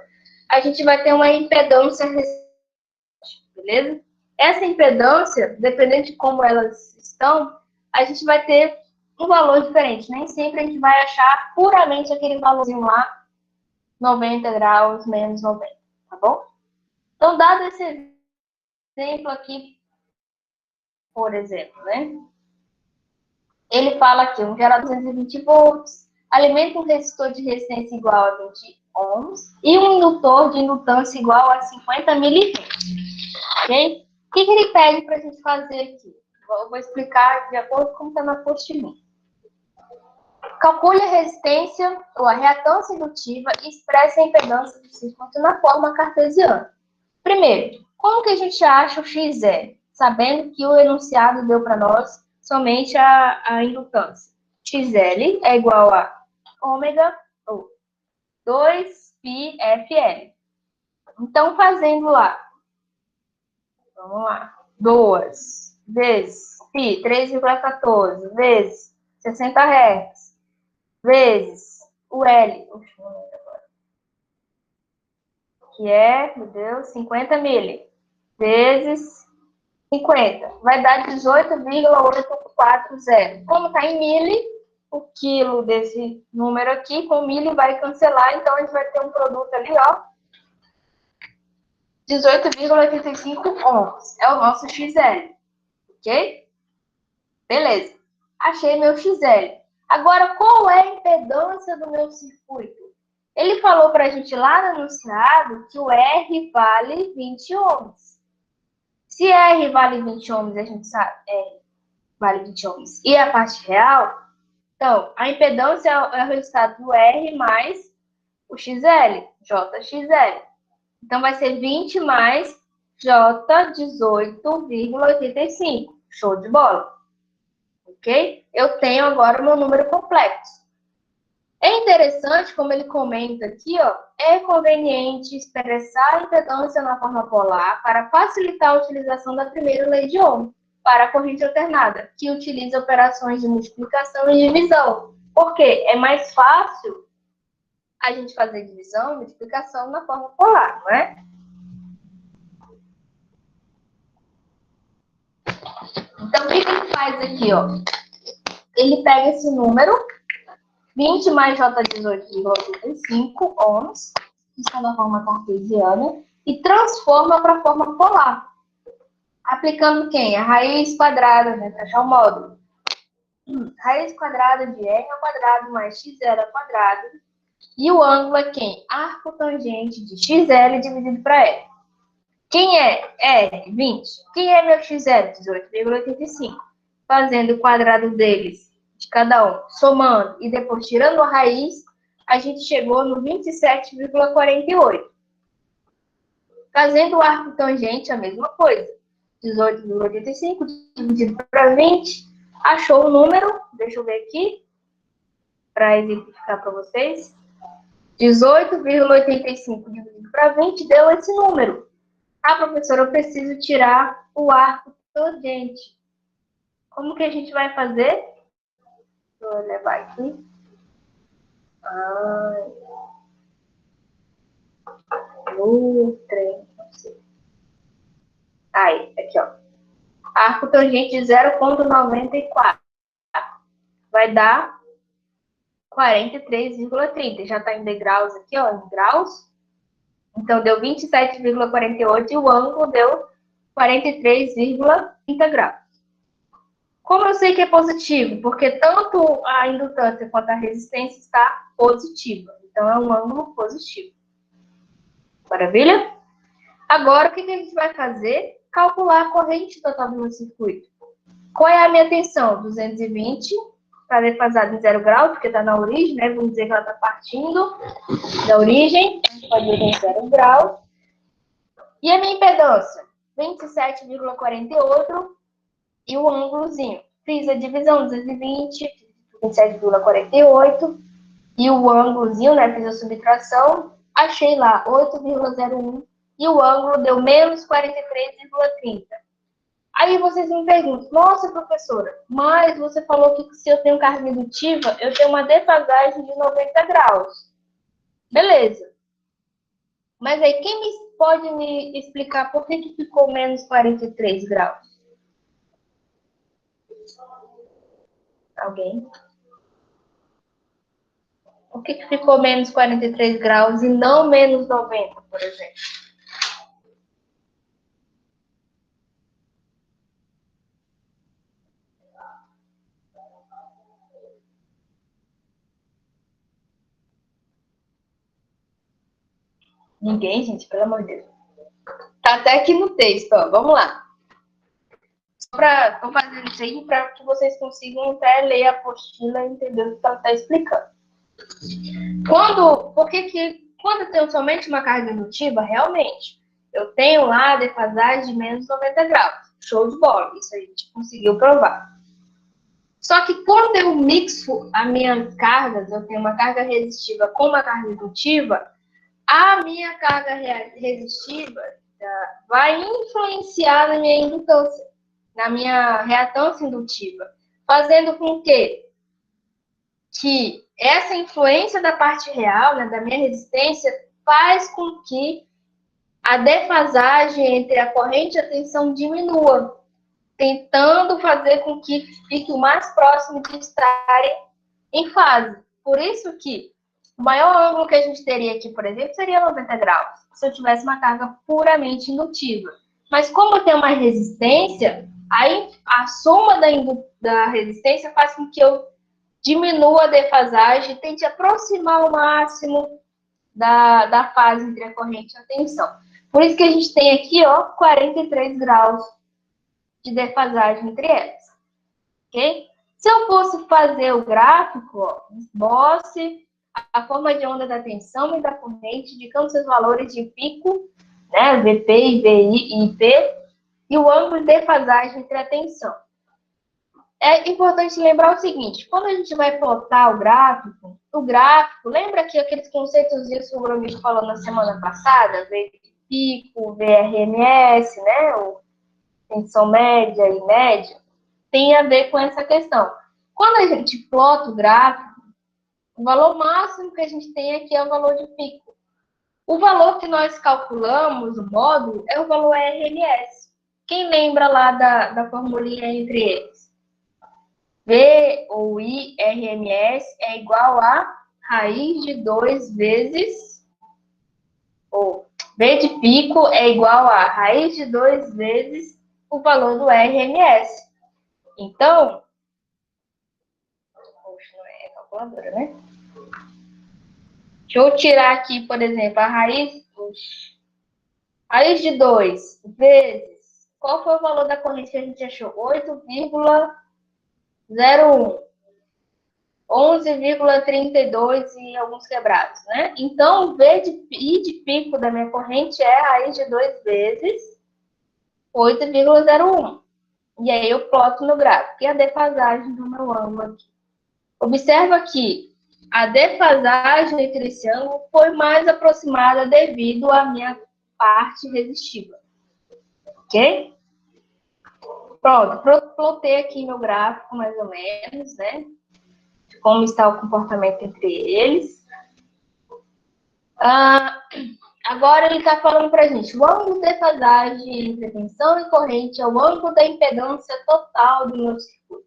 a gente vai ter uma impedância resistiva, beleza? Essa impedância, dependendo de como elas estão, a gente vai ter um valor diferente. Nem sempre a gente vai achar puramente aquele valorzinho lá, 90 graus menos 90, tá bom? Então, dado esse exemplo aqui, por exemplo, né? Ele fala aqui, um gerador de 220 volts, alimenta um resistor de resistência igual a 20 ohms e um indutor de indutância igual a 50 miliamperes. Ok? O que ele pede para a gente fazer aqui? Eu vou explicar de acordo com como está na apostila. Calcule a resistência ou a reatância indutiva e expresse a impedância do circuito na forma cartesiana. Primeiro, como que a gente acha o XL? Sabendo que o enunciado deu para nós somente a indutância. XL é igual a ômega ou 2πfL. Então, fazendo lá. Vamos lá. 2 vezes π, 3,14, vezes 60 Hz, vezes o L, que é, meu Deus, 50 mili, vezes 50. Vai dar 18,840. Como está em mili, o quilo desse número aqui, com mili vai cancelar, então a gente vai ter um produto ali, ó, 18,85 ohms. É o nosso XL. Ok? Beleza. Achei meu XL. Agora, qual é a impedância do meu circuito? Ele falou para a gente lá no enunciado que o R vale 20 ohms. Se R vale 20 ohms, a gente sabe, R vale 20 ohms, e a parte real, então, a impedância é o resultado do R mais o XL, JXL. Então, vai ser 20 mais J18,85. Show de bola. Ok? Eu tenho agora o meu número complexo. É interessante, como ele comenta aqui, ó, é conveniente expressar a impedância na forma polar para facilitar a utilização da primeira lei de Ohm para a corrente alternada, que utiliza operações de multiplicação e divisão. Por quê? É mais fácil a gente fazer divisão e multiplicação na forma polar, não é? Então, o que ele faz aqui, ó? Ele pega esse número, 20 mais J18,85 ohms, que está na forma cartesiana, e transforma para a forma polar. Aplicando quem? A raiz quadrada, né? Para achar o módulo. Raiz quadrada de R ao quadrado mais XL ao quadrado. E o ângulo é quem? Arco tangente de XL dividido para R. Quem é? R, 20. Quem é meu XL? 18,85. fazendo o quadrado deles, de cada um, somando e depois tirando a raiz, a gente chegou no 27,48. Fazendo o arco tangente, a mesma coisa. 18,85 dividido para 20, achou o número, deixa eu ver aqui, para exemplificar para vocês. 18,85 dividido para 20 deu esse número. Ah, professora, eu preciso tirar o arco tangente. Como que a gente vai fazer? Vou levar aqui. No trem. Aí, aqui, ó. Arco tangente de 0,94. Vai dar 43,30. Já está em degraus aqui, ó, em graus. Então, deu 27,48 e o ângulo deu 43,30 graus. Como eu sei que é positivo? Porque tanto a indutância quanto a resistência está positiva. Então, é um ângulo positivo. Maravilha? Agora, o que a gente vai fazer? Calcular a corrente total do meu circuito. Qual é a minha tensão? 220, está defasada em 0 grau, porque está na origem, né? Vamos dizer que ela está partindo da origem. A gente pode ver em 0 grau. E a minha impedância? 27,48 e o ângulozinho. Fiz a divisão, 220, 27,48 e o ângulozinho, né? Fiz a subtração, achei lá 8,01 e o ângulo deu menos 43,30. Aí vocês me perguntam, nossa, professora, mas você falou que se eu tenho carga indutiva, eu tenho uma defasagem de 90 graus. Beleza. Mas aí, quem pode me explicar por que ficou menos 43 graus? Alguém? Por que ficou menos 43 graus e não menos 90, por exemplo? Ninguém, gente, pelo amor de Deus. Tá até aqui no texto, ó. Vamos lá. Estou fazendo isso aí para que vocês consigam até ler a apostila e entender o que ela está explicando. Quando eu tenho somente uma carga indutiva, realmente, eu tenho lá a defasagem de menos 90 graus. Show de bola, isso a gente conseguiu provar. Só que quando eu mixo as minhas cargas, eu tenho uma carga resistiva com uma carga indutiva, a minha carga resistiva vai influenciar na minha indutância, na minha reatância indutiva, fazendo com que essa influência da parte real, né, da minha resistência, faz com que a defasagem entre a corrente e a tensão diminua, tentando fazer com que fique o mais próximo de estarem em fase. Por isso que o maior ângulo que a gente teria aqui, por exemplo, seria 90 graus, se eu tivesse uma carga puramente indutiva. Mas como eu tenho uma resistência, aí a soma da resistência faz com que eu diminua a defasagem e tente aproximar ao máximo da fase entre a corrente e a tensão. Por isso que a gente tem aqui, ó, 43 graus de defasagem entre elas. Ok? Se eu fosse fazer o gráfico, ó, mostre a forma de onda da tensão e da corrente, indicando seus valores de pico, né, VP, VI e IP, e o ângulo de defasagem entre a tensão. É importante lembrar o seguinte, quando a gente vai plotar o gráfico, lembra que aqueles conceitos que o Gromito falou na semana passada, V de pico, VRMS, né, o tensão média e média, tem a ver com essa questão. Quando a gente plota o gráfico, o valor máximo que a gente tem aqui é o valor de pico. O valor que nós calculamos, o módulo, é o valor RMS. Quem lembra lá da formulinha entre eles? V ou I, RMS é igual a raiz de 2 vezes, ou V de pico é igual a raiz de 2 vezes o valor do RMS. Então, poxa, não é calculadora, né? Deixa eu tirar aqui, por exemplo, a raiz de 2 vezes, qual foi o valor da corrente que a gente achou? 8,01. 0,1. 11,32 e alguns quebrados, né? Então, o V de I de pico da minha corrente é a raiz de 2 vezes 8,01. E aí eu ploto no gráfico. E a defasagem do meu ângulo aqui. Observa que a defasagem entre esse ângulo foi mais aproximada devido à minha parte resistiva. Ok? Pronto, plotei aqui meu gráfico mais ou menos, né? De como está o comportamento entre eles. Agora ele está falando para a gente, o ângulo de defasagem entre tensão e corrente é o ângulo da impedância total do meu circuito.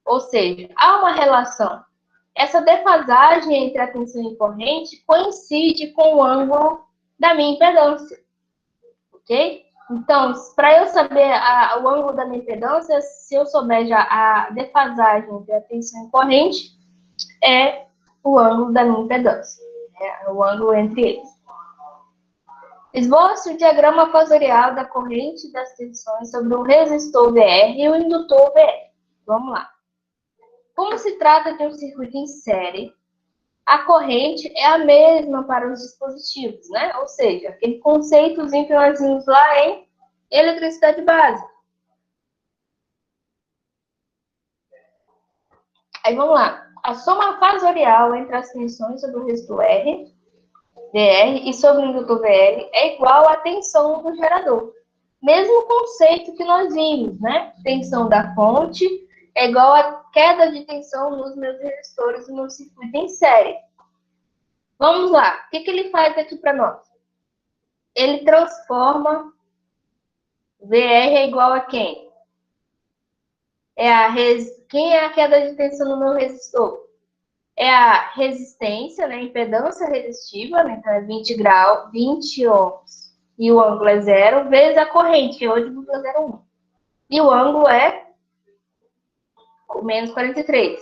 Ou seja, há uma relação. Essa defasagem entre a tensão e corrente coincide com o ângulo da minha impedância. Ok? Então, para eu saber o ângulo da minha impedância, se eu souber já a defasagem entre a tensão e corrente, é o ângulo da minha impedância. É o ângulo entre eles. Esboço o diagrama fasorial da corrente das tensões sobre o resistor VR e o indutor VR. Vamos lá. Como se trata de um circuito em série, a corrente é a mesma para os dispositivos, né? Ou seja, aquele conceitozinho que nós vimos lá em eletricidade básica. Aí vamos lá. A soma fasorial entre as tensões sobre o resistor VR e sobre o indutor VR é igual à tensão do gerador. Mesmo conceito que nós vimos, né? Tensão da fonte é igual a queda de tensão nos meus resistores no circuito em série. Vamos lá. O que ele faz aqui para nós? Ele transforma VR é igual a quem? Quem é a queda de tensão no meu resistor? É a resistência, né? Impedância resistiva, né? Então é 20 graus, 20 ohms, e o ângulo é 0, vezes a corrente, que é 8,01. E o ângulo é menos 43.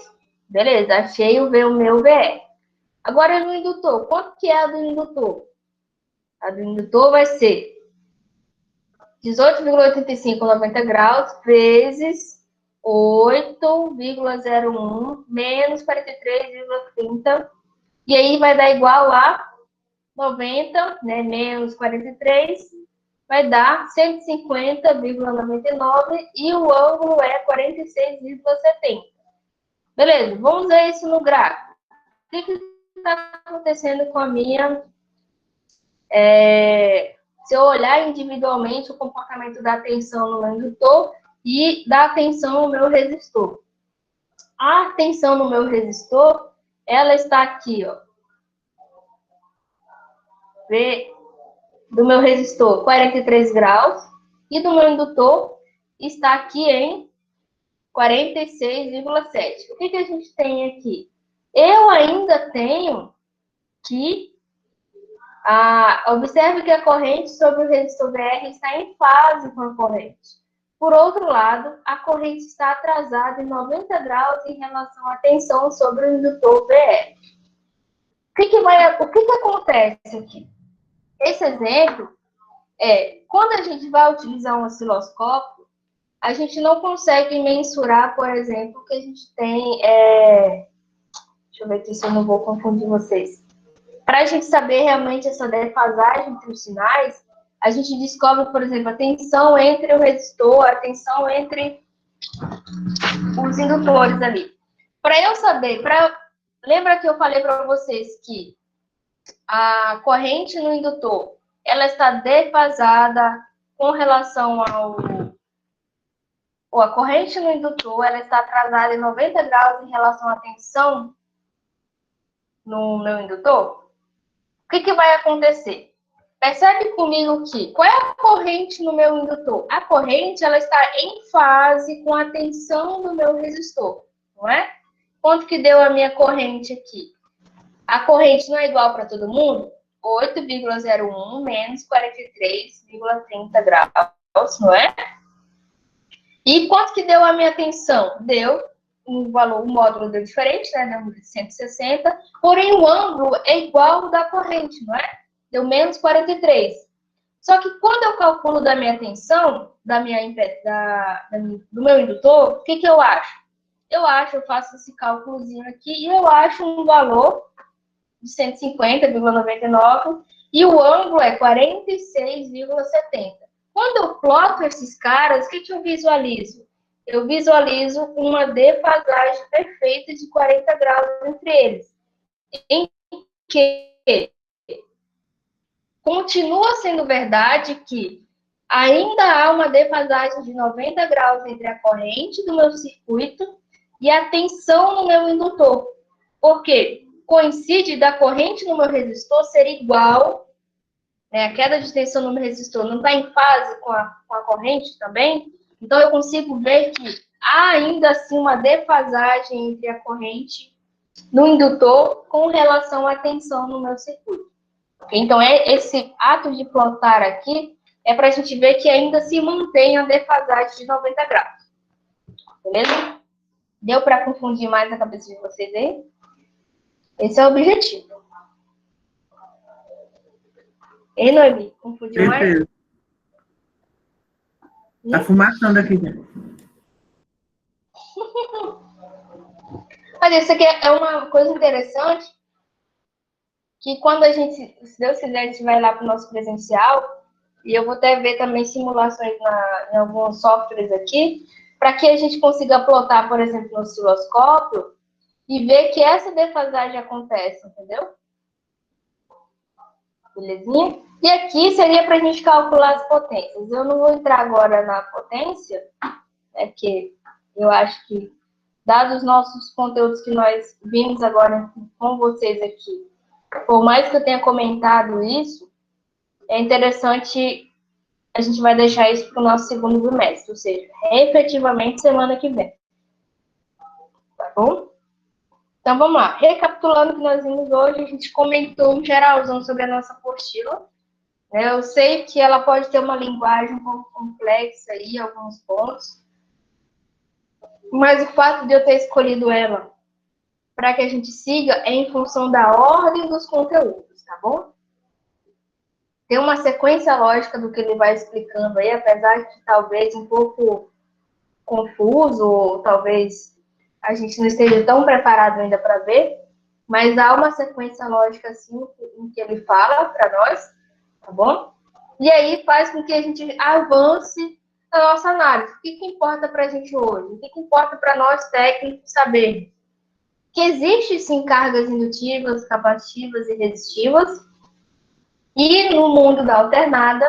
Beleza, achei o meu VR. Agora no indutor, quanto que é a do indutor? A do indutor vai ser 18,85 90 graus vezes 8,01 menos 43,30. E aí vai dar igual a 90, né, menos 43, vai dar 150,99 e o ângulo é 46,70. Beleza, vamos ver isso no gráfico. O que está acontecendo com a minha... se eu olhar individualmente o comportamento da tensão no meu indutor e da tensão no meu resistor. A tensão no meu resistor, ela está aqui, ó. Do meu resistor, 43 graus. E do meu indutor, está aqui em 46,7. O que a gente tem aqui? Eu ainda tenho que... observe que a corrente sobre o resistor VR está em fase com a corrente. Por outro lado, a corrente está atrasada em 90 graus em relação à tensão sobre o indutor VR. O que acontece aqui? Esse exemplo quando a gente vai utilizar um osciloscópio, a gente não consegue mensurar, por exemplo, que a gente tem... deixa eu ver aqui se eu não vou confundir vocês. Para a gente saber realmente essa defasagem entre os sinais, a gente descobre, por exemplo, a tensão entre o resistor, a tensão entre os indutores ali. Para eu saber, lembra que eu falei para vocês que a corrente no indutor, ela está defasada com relação a corrente no indutor, ela está atrasada em 90 graus em relação à tensão no meu indutor? O que vai acontecer? Percebe comigo que, qual é a corrente no meu indutor? A corrente, ela está em fase com a tensão do meu resistor, não é? Quanto que deu a minha corrente aqui? A corrente não é igual para todo mundo? 8,01 menos 43,30 graus, não é? E quanto que deu a minha tensão? Deu um valor, o módulo deu diferente, né? Deu 160, porém o ângulo é igual ao da corrente, não é? Deu menos 43. Só que quando eu calculo da minha tensão, do meu indutor, o que eu acho? eu faço esse cálculozinho aqui e eu acho um valor de 150,99 e o ângulo é 46,70. Quando eu ploto esses caras, o que eu visualizo? Eu visualizo uma defasagem perfeita de 40 graus entre eles. Em que continua sendo verdade que ainda há uma defasagem de 90 graus entre a corrente do meu circuito e a tensão no meu indutor. Por quê? Coincide da corrente no meu resistor ser igual, né? A queda de tensão no meu resistor não está em fase com a corrente também. Então, eu consigo ver que há ainda assim uma defasagem entre a corrente no indutor com relação à tensão no meu circuito. Então, esse ato de plotar aqui é para a gente ver que ainda se mantém a defasagem de 90 graus. Beleza? Deu para confundir mais a cabeça de vocês aí? Esse é o objetivo. Ei, Noemi, confundiu mais? Tá fumaçando aqui, né? Mas isso aqui é uma coisa interessante, que quando a gente, se Deus quiser, a gente vai lá para o nosso presencial, e eu vou até ver também simulações em alguns softwares aqui, para que a gente consiga plotar, por exemplo, no osciloscópio, e ver que essa defasagem acontece, entendeu? Belezinha? E aqui seria para a gente calcular as potências. Eu não vou entrar agora na potência, né, porque eu acho que, dados os nossos conteúdos que nós vimos agora com vocês aqui, por mais que eu tenha comentado isso, é interessante, a gente vai deixar isso para o nosso segundo bimestre, ou seja, efetivamente semana que vem. Tá bom? Então, vamos lá. Recapitulando o que nós vimos hoje, a gente comentou um geralzão sobre a nossa apostila. Eu sei que ela pode ter uma linguagem um pouco complexa aí, alguns pontos, mas o fato de eu ter escolhido ela para que a gente siga é em função da ordem dos conteúdos, tá bom? Tem uma sequência lógica do que ele vai explicando aí, apesar de talvez um pouco confuso, ou talvez a gente não esteja tão preparado ainda para ver, mas há uma sequência lógica assim em que ele fala para nós, tá bom? E aí faz com que a gente avance na nossa análise. O que importa para a gente hoje? O que importa para nós técnicos saber? Que existe sim cargas indutivas, capacitivas e resistivas, e no mundo da alternada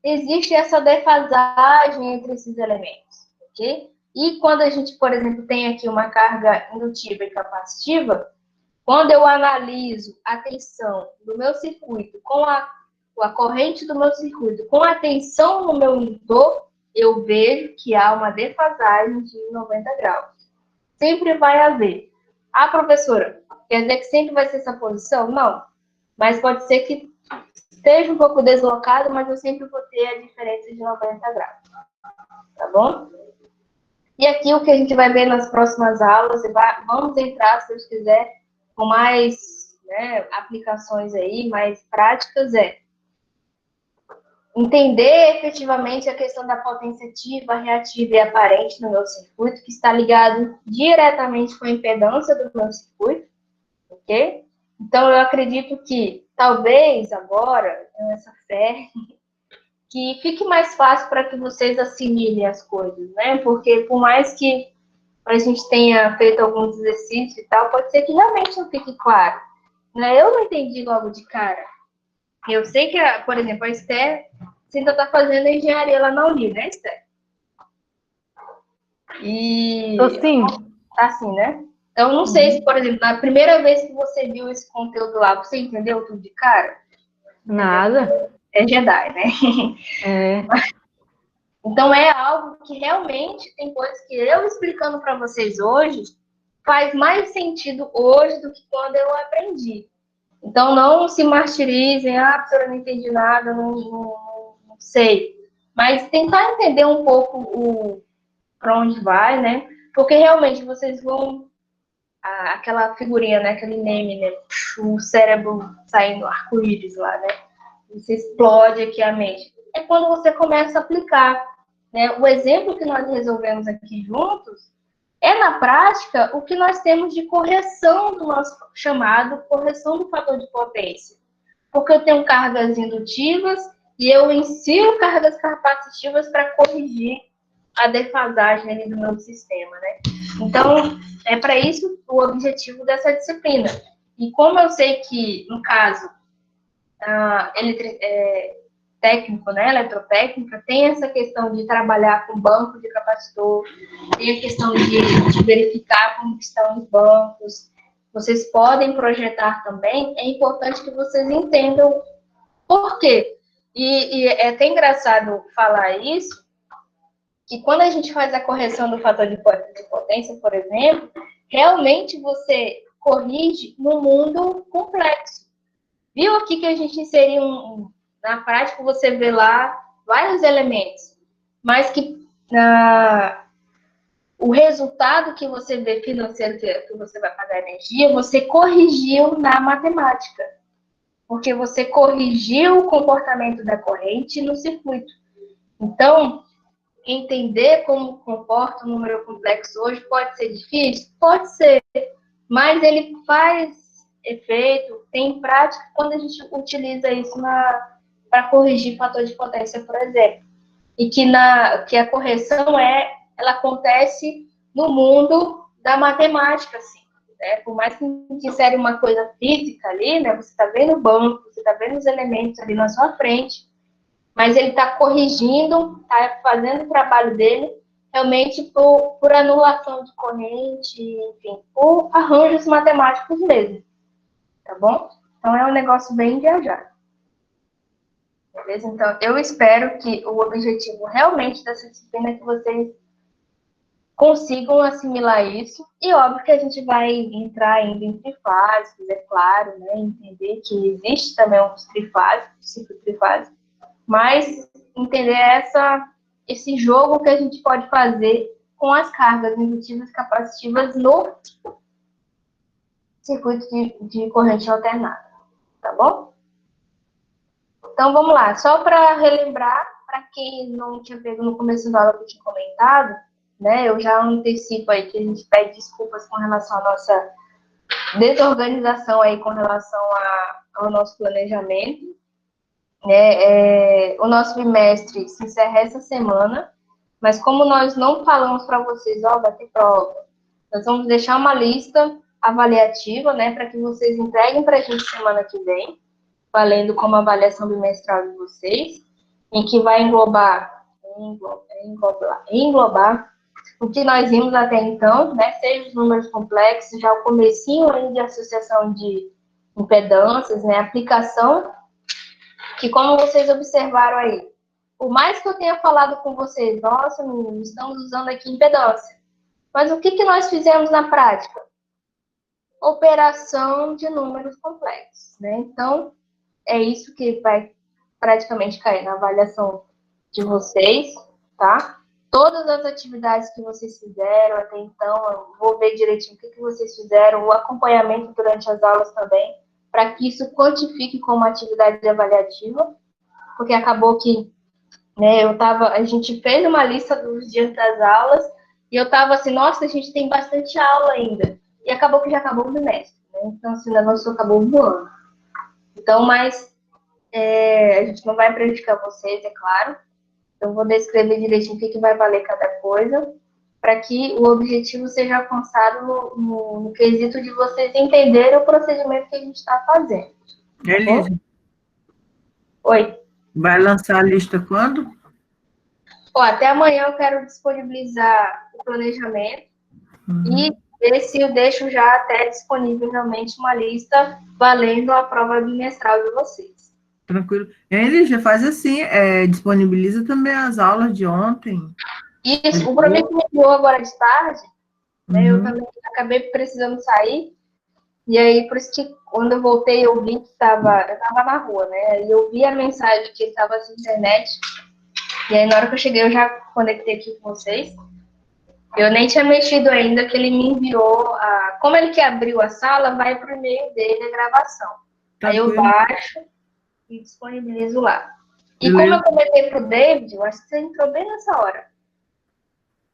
existe essa defasagem entre esses elementos, ok? E quando a gente, por exemplo, tem aqui uma carga indutiva e capacitiva, quando eu analiso a tensão do meu circuito com a corrente do meu circuito, com a tensão no meu indutor, eu vejo que há uma defasagem de 90 graus. Sempre vai haver. Ah, professora, quer dizer que sempre vai ser essa posição? Não. Mas pode ser que esteja um pouco deslocado, mas eu sempre vou ter a diferença de 90 graus. Tá bom? E aqui o que a gente vai ver nas próximas aulas, vamos entrar, se Deus quiser, com mais aplicações aí, mais práticas, entender efetivamente a questão da potência ativa, reativa e aparente no meu circuito, que está ligado diretamente com a impedância do meu circuito, ok? Então, eu acredito que, talvez agora, nessa fé, que fique mais fácil para que vocês assimilem as coisas, né? Porque, por mais que a gente tenha feito alguns exercícios e tal, pode ser que realmente não fique claro, né? Eu não entendi logo de cara. Eu sei que, por exemplo, a Esther ainda está fazendo engenharia lá na Uni, né, Esther? E... Tô sim. Tá assim, né? Então, não sei se, por exemplo, na primeira vez que você viu esse conteúdo lá, você entendeu tudo de cara? Nada. É Jedi, né? É. Então, é algo que realmente tem coisas que eu explicando para vocês hoje faz mais sentido hoje do que quando eu aprendi. Então, não se martirizem, professora, não entendi nada, não sei. Mas tentar entender um pouco para onde vai, né? Porque realmente vocês vão... aquela figurinha, né? Aquele meme, né? O cérebro saindo arco-íris lá, né? Você explode aqui a mente. É quando você começa a aplicar, né? O exemplo que nós resolvemos aqui juntos é na prática o que nós temos de correção do nosso chamado correção do fator de potência. Porque eu tenho cargas indutivas e eu insiro cargas capacitivas para corrigir a defasagem ali do meu sistema, né? Então, é para isso o objetivo dessa disciplina. E como eu sei que, no caso, técnico, né, eletrotécnica, tem essa questão de trabalhar com banco de capacitor, tem a questão de verificar como estão os bancos, vocês podem projetar também, é importante que vocês entendam por quê. E é até engraçado falar isso, que quando a gente faz a correção do fator de potência, por exemplo, realmente você corrige no mundo complexo. Viu aqui que a gente inseriu na prática, você vê lá vários elementos, mas que o resultado que você vê financeiro, que você vai pagar energia, você corrigiu na matemática, porque você corrigiu o comportamento da corrente no circuito. Então, entender como comporta um número complexo hoje pode ser difícil? Pode ser, mas ele faz efeito, tem prática quando a gente utiliza isso para corrigir fator de potência, por exemplo. E que a correção ela acontece no mundo da matemática, assim, né? Por mais que a gente insere uma coisa física ali, né? Você está vendo o banco, você está vendo os elementos ali na sua frente, mas ele está corrigindo, está fazendo o trabalho dele realmente por anulação de corrente, enfim, por arranjos matemáticos mesmo, tá bom? Então, é um negócio bem viajado. Beleza? Então, eu espero que o objetivo realmente dessa disciplina é que vocês consigam assimilar isso. E óbvio que a gente vai entrar ainda em trifásicos, é claro, né? Entender que existe também um ciclo trifásico, mas entender esse jogo que a gente pode fazer com as cargas indutivas e capacitivas no circuito de corrente alternada, tá bom? Então, vamos lá. Só para relembrar, para quem não tinha pego no começo da aula que eu tinha comentado, né, eu já antecipo aí que a gente pede desculpas com relação à nossa desorganização aí com relação ao nosso planejamento. O nosso bimestre se encerra essa semana, mas como nós não falamos para vocês, vai ter prova, nós vamos deixar uma lista avaliativa, né, para que vocês entreguem para a gente semana que vem, valendo como avaliação bimestral de vocês, em que vai englobar o que nós vimos até então, né, seja os números complexos, já o comecinho aí de associação de impedâncias, né, aplicação, que como vocês observaram aí, por mais que eu tenha falado com vocês, nossa, meninos, estamos usando aqui impedância, mas o que nós fizemos na prática? Operação de números complexos, né? Então, é isso que vai praticamente cair na avaliação de vocês, tá? Todas as atividades que vocês fizeram até então, eu vou ver direitinho o que vocês fizeram, o acompanhamento durante as aulas também, para que isso quantifique como atividade avaliativa, porque acabou que, né, a gente fez uma lista dos dias das aulas, e eu estava assim, nossa, a gente tem bastante aula ainda, e acabou que já acabou o bimestre, né? Então, assim, o negócio acabou voando. Então, mas a gente não vai prejudicar vocês, é claro. Eu vou descrever direitinho o que vai valer cada coisa, para que o objetivo seja alcançado no quesito de vocês entenderem o procedimento que a gente está fazendo. Elisa. Oi. Vai lançar a lista quando? Até amanhã eu quero disponibilizar o planejamento e ver se eu deixo já até disponível realmente uma lista valendo a prova bimestral de vocês. Tranquilo. Elisa, faz assim, disponibiliza também as aulas de ontem. Isso, o Promete me enviou agora de tarde, né, eu também acabei precisando sair, e aí por isso que quando eu voltei eu vi que eu estava na rua, né, e eu vi a mensagem que estava sem internet, e aí na hora que eu cheguei eu já conectei aqui com vocês, eu nem tinha mexido ainda, que ele me enviou, como ele que abriu a sala, vai para o e-mail dele a gravação, aí eu baixo e disponibilizo lá. E como eu comentei para o David, eu acho que você entrou bem nessa hora.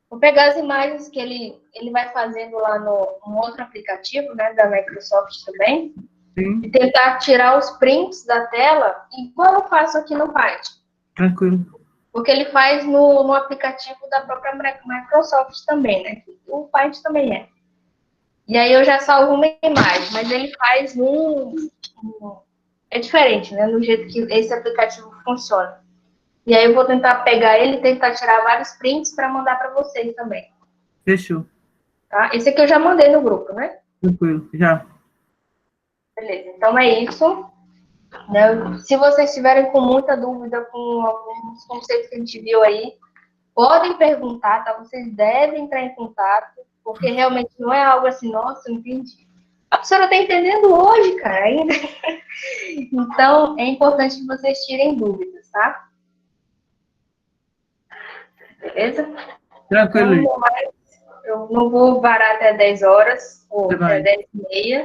Vou pegar as imagens que ele vai fazendo lá no outro aplicativo, né, da Microsoft também, Sim, e tentar tirar os prints da tela, igual eu faço aqui no Paint. tranquilo. Porque ele faz no aplicativo da própria Microsoft também, né? O Paint também é. E aí eu já salvo uma imagem, mas ele faz é diferente, né? No jeito que esse aplicativo funciona. E aí eu vou tentar pegar ele e tentar tirar vários prints para mandar para vocês também. Fechou. Tá? Esse aqui eu já mandei no grupo, né? Tranquilo, já. Beleza, então é isso. Né? Se vocês estiverem com muita dúvida com alguns conceitos que a gente viu aí, podem perguntar, tá? Vocês devem entrar em contato, porque realmente não é algo assim, nossa, eu entendi. A professora está entendendo hoje, cara, ainda. Então, é importante que vocês tirem dúvidas, tá? Beleza? Tranquilo. Então, eu não vou varar até 10 horas, ou até 10h30.